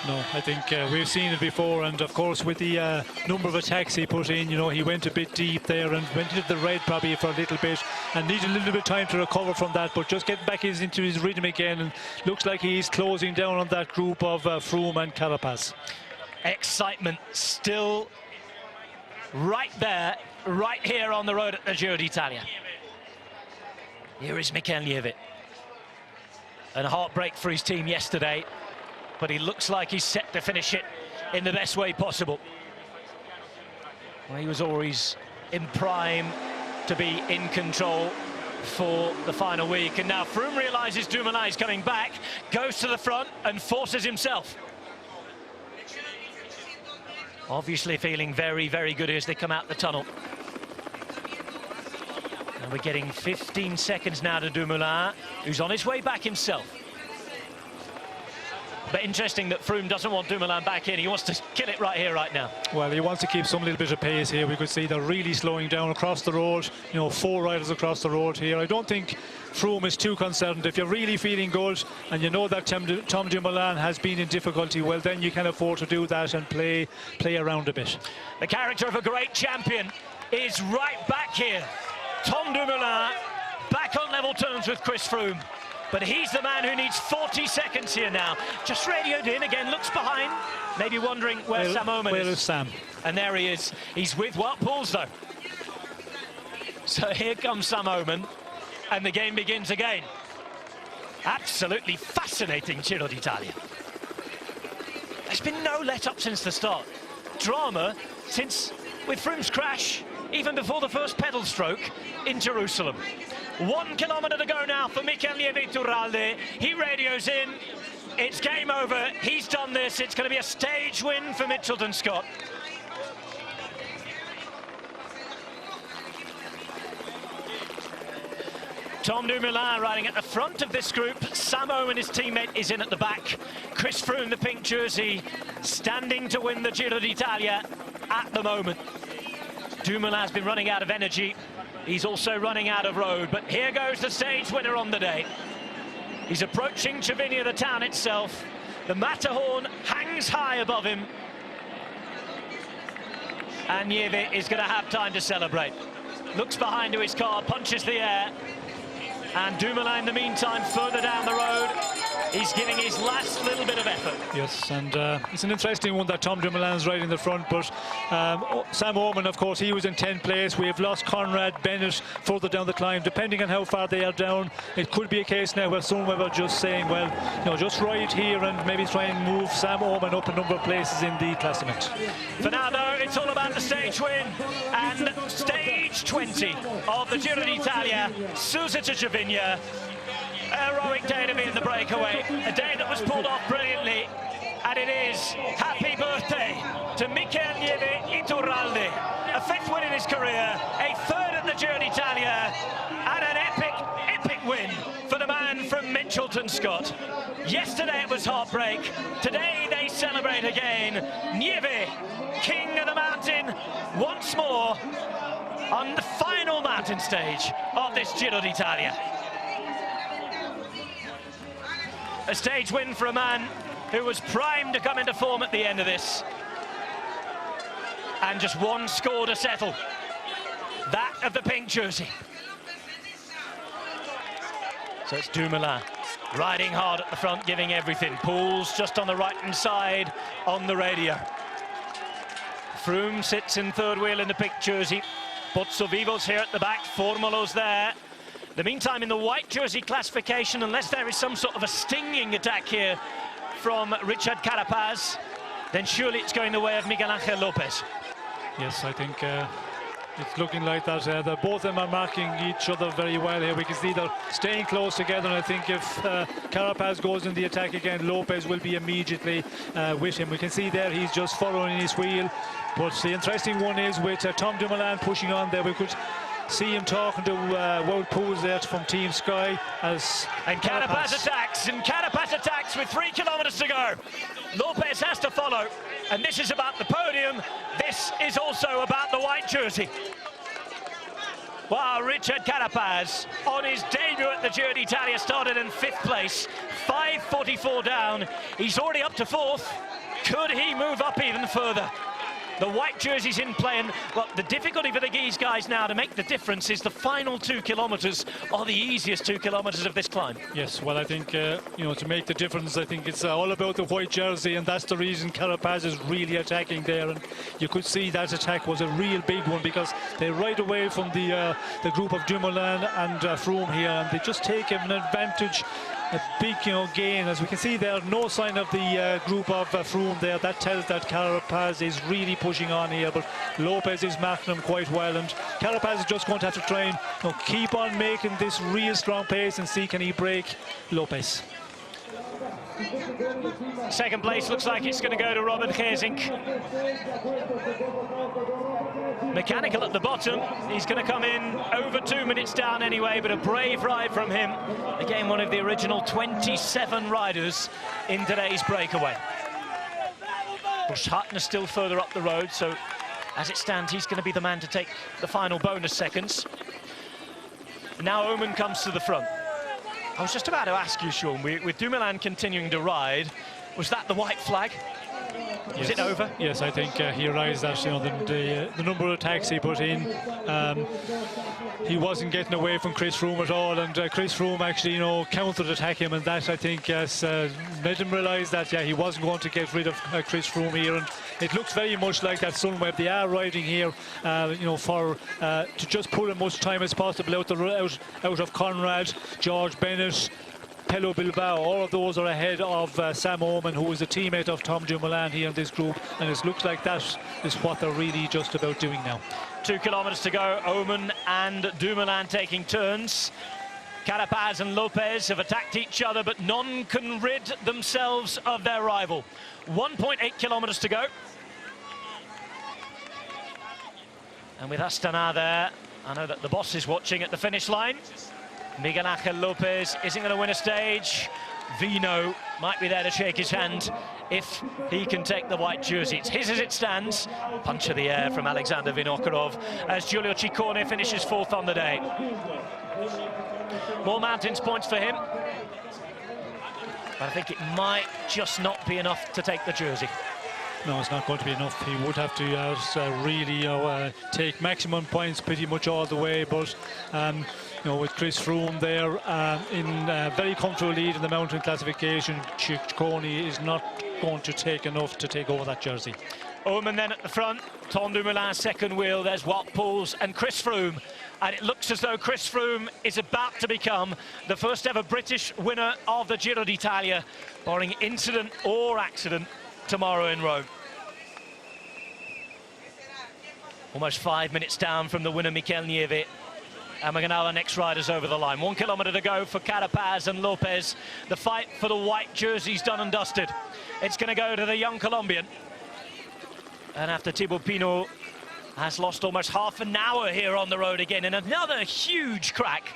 No, I think we've seen it before, and of course with the number of attacks he put in, you know, he went a bit deep there and went into the red probably for a little bit and needed a little bit of time to recover from that, but just getting back into his rhythm again, and looks like he's closing down on that group of Froome and Carapaz. Excitement still right there, right here on the road at the Giro d'Italia. Here is Mikel Nieve. And a heartbreak for his team yesterday, but he looks like he's set to finish it in the best way possible. Well, he was always in prime to be in control for the final week, and now Froome realises Dumoulin is coming back, goes to the front and forces himself. Obviously feeling very, very good as they come out the tunnel. And we're getting 15 seconds now to Dumoulin, who's on his way back himself. But interesting that Froome doesn't want Dumoulin back in. He wants to kill it right here, right now. Well, he wants to keep some little bit of pace here. We could see they're really slowing down across the road. You know, 4 riders across the road here. I don't think Froome is too concerned. If you're really feeling good and you know that Tom Dumoulin has been in difficulty, well, then you can afford to do that and play around a bit. The character of a great champion is right back here. Tom Dumoulin back on level terms with Chris Froome. But he's the man who needs 40 seconds here now. Just radioed in again, looks behind, maybe wondering where Sam Omen is. Where is Sam? And there he is. He's with Wout Poels though. So here comes Sam Omen, and the game begins again. Absolutely fascinating Giro d'Italia. There's been no let-up since the start. Drama since, with Froome's crash, even before the first pedal stroke in Jerusalem. 1 kilometre to go now for Mikel Nieve. He radios in. It's game over. He's done this. It's going to be a stage win for Mitchelton Scott. Tom Dumoulin riding at the front of this group. Sam Owen, his teammate, is in at the back. Chris Froome, the pink jersey, standing to win the Giro d'Italia at the moment. Dumoulin has been running out of energy. He's also running out of road, but here goes the stage winner on the day. He's approaching Chavinia, the town itself. The Matterhorn hangs high above him. And Nieve is going to have time to celebrate. Looks behind to his car, punches the air. And Dumoulin, in the meantime, further down the road, he's giving his last little bit of effort. Yes, and it's an interesting one that Tom Dumoulin's right in the front, but Sam Omen, of course, he was in 10th place. We have lost Conrad Bennett further down the climb. Depending on how far they are down, it could be a case now where someone were just saying, well, you know, just ride here and maybe try and move Sam Omen up a number of places in the classement. For now, though, it's all about the stage win and stage 20 of the Giro d'Italia, Susa to Chavinia. A heroic day to be in the breakaway, a day that was pulled off brilliantly, and it is happy birthday to Mikel Nieve Iturralde. A 5th win in his career, a 3rd at the Giro d'Italia, and an epic win for the man from Mitchelton Scott. Yesterday it was heartbreak, today they celebrate again. Nieve, king of the mountain, once more on the final mountain stage of this Giro d'Italia. A stage win for a man who was primed to come into form at the end of this. And just one score to settle. That of the pink jersey. So it's Dumoulin riding hard at the front, giving everything. Pools just on the right-hand side on the radio. Froome sits in third wheel in the pink jersey. Pozzovivo's here at the back, Formolo's there. The meantime, in the white jersey classification, unless there is some sort of a stinging attack here from Richard Carapaz, then surely it's going the way of Miguel Angel Lopez. Yes, I think it's looking like that. Both of them are marking each other very well here. We can see they're staying close together, and I think if Carapaz goes in the attack again, Lopez will be immediately with him. We can see there he's just following his wheel. But the interesting one is with Tom Dumoulin pushing on there, we could see him talking to Wout Poels there from Team Sky as Carapaz attacks with 3 kilometers to go. Lopez has to follow, and this is about the podium. This is also about the white jersey. Wow, Richard Carapaz on his debut at the Giro D'Italia started in 5th place, 5:44 down. He's already up to 4th. Could he move up even further? The white jersey's in play, and well, the difficulty for these guys now to make the difference is the final 2 kilometers are the easiest 2 kilometers of this climb. Yes, well, I think, you know, to make the difference, I think it's all about the white jersey, and that's the reason Carapaz is really attacking there. And you could see that attack was a real big one, because they right away from the group of Dumoulin and Froome here, and they just take an advantage. A big, you know, gain. As we can see there, no sign of the group of Froome there. That tells that Carapaz is really pushing on here, but Lopez is marking him quite well, and Carapaz is just going to have to try and, you know, keep on making this real strong pace and see can he break Lopez. Second place looks like it's going to go to Robert Geesink. Mechanical at the bottom. He's going to come in over 2 minutes down anyway, but a brave ride from him. Again, one of the original 27 riders in today's breakaway. Bush Hutton is still further up the road, so as it stands, he's going to be the man to take the final bonus seconds. Now Oman comes to the front. I was just about to ask you, Sean, with Dumoulin continuing to ride, was that the white flag? Was it over? Yes, I think he realised that, you know, the number of attacks he put in, he wasn't getting away from Chris Froome at all, and Chris Froome actually, you know, counter-attack him, and that, I think, yes, made him realise that, yeah, he wasn't going to get rid of Chris Froome here, and it looks very much like that Sunweb. They are riding here, you know, for to just pull as much time as possible out of Conrad, George Bennett, Pello Bilbao. All of those are ahead of Sam Oman, who is a teammate of Tom Dumoulin here in this group, and it looks like that is what they're really just about doing now. 2 kilometers to go. Oman and Dumoulin taking turns. Carapaz and Lopez have attacked each other, but none can rid themselves of their rival. 1.8 kilometers to go. And with Astana there, I know that the boss is watching at the finish line. Miguel Angel Lopez isn't going to win a stage. Vino might be there to shake his hand if he can take the white jersey. It's his as it stands. Punch of the air from Alexander Vinokurov as Giulio Ciccone finishes 4th on the day. More mountains points for him, but I think it might just not be enough to take the jersey. No, it's not going to be enough. He would have to really take maximum points pretty much all the way, but you know, with Chris Froome there in very comfortable lead in the mountain classification, Ciccone is not going to take enough to take over that jersey. Oman then at the front, Tom Dumoulin second wheel, there's Wout Poels and Chris Froome, and it looks as though Chris Froome is about to become the first ever British winner of the Giro d'Italia, barring incident or accident, tomorrow in Rome. Almost 5 minutes down from the winner, Mikel Nieve. And we're going to have our next riders over the line. 1 kilometre to go for Carapaz and Lopez. The fight for the white jersey's done and dusted. It's going to go to the young Colombian. And after Thibaut Pinot has lost almost half an hour here on the road again in another huge crack,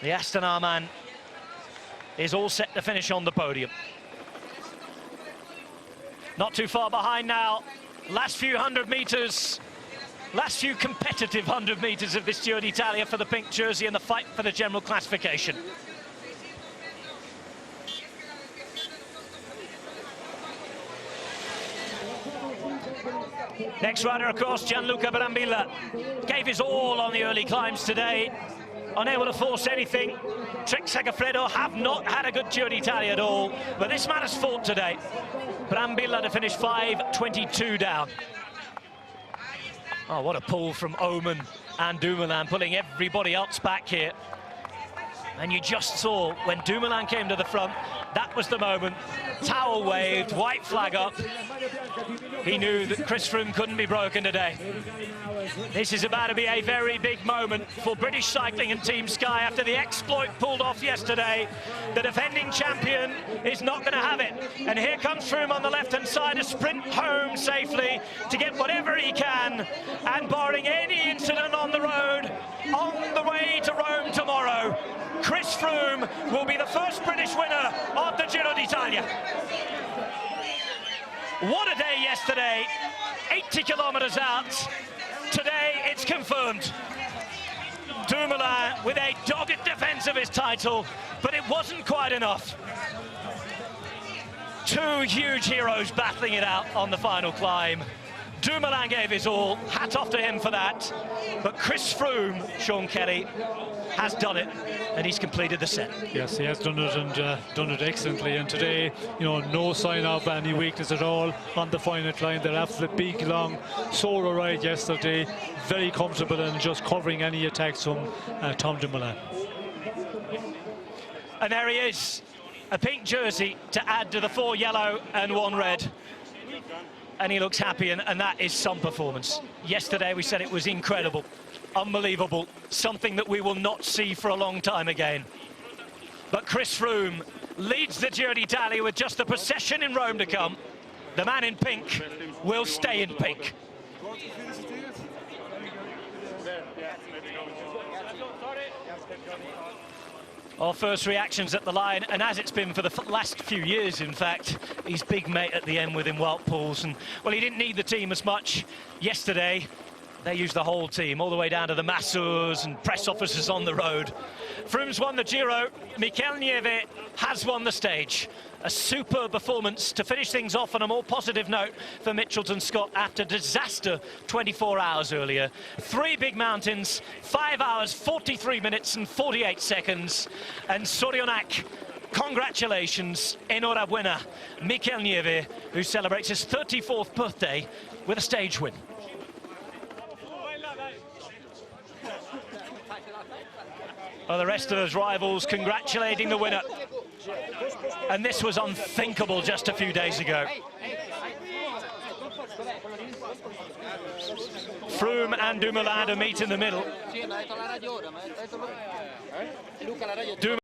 the Astana man is all set to finish on the podium. Not too far behind now. Last few 100 metres, last few competitive 100 metres of this Giro d'Italia for the pink jersey and the fight for the general classification. Next rider, of course, Gianluca Brambilla. Gave his all on the early climbs today. unable to force anything. Trix Segafredo have not had a good Giro d'Italia at all, but this man has fought today. Brambilla to finish 5:22 down. Oh, what a pull from Omen and Dumoulin, pulling everybody else back here. And you just saw when Dumoulin came to the front, that was the moment. Towel waved, white flag up. He knew that Chris Froome couldn't be broken today. This is about to be a very big moment for British Cycling and Team Sky after the exploit pulled off yesterday. The defending champion is not going to have it. And here comes Froome on the left-hand side to sprint home safely to get whatever he can. And barring any incident on the road, on the way to Rome tomorrow, Chris Froome will be the first British winner of the Giro d'Italia. What a day yesterday, 80 kilometres out. Today it's confirmed. Dumoulin with a dogged defence of his title, but it wasn't quite enough. Two huge heroes battling it out on the final climb. Dumoulin gave his all, hat off to him for that. But Chris Froome, Sean Kelly, has done it, and he's completed the set. Yes, he has done it, and done it excellently. And today, you know, no sign of any weakness at all on the final climb. They're after the big, long solo ride yesterday. Very comfortable and just covering any attacks from Tom Dumoulin. And there he is, a pink jersey to add to the 4 yellow and 1 red. And he looks happy, and that is some performance. Yesterday we said it was incredible, unbelievable, something that we will not see for a long time again. But Chris Froome leads the Giro d'Italia with just the procession in Rome to come. The man in pink will stay in pink. Our first reactions at the line, and as it's been for the last few years, in fact, his big mate at the end with him, Wout Poels, and well, he didn't need the team as much yesterday. They used the whole team, all the way down to the masseurs and press officers on the road. Froome's won the Giro. Mikel Nieve has won the stage. A superb performance to finish things off on a more positive note for Mitchelton Scott after disaster 24 hours earlier. 3 big mountains, 5 hours, 43 minutes and 48 seconds. And Sorionak, congratulations, enhorabuena, Mikel Nieve, who celebrates his 34th birthday with a stage win. Well, the rest of his rivals congratulating the winner. And this was unthinkable just a few days ago. Froome and Dumoulin to meet in the middle.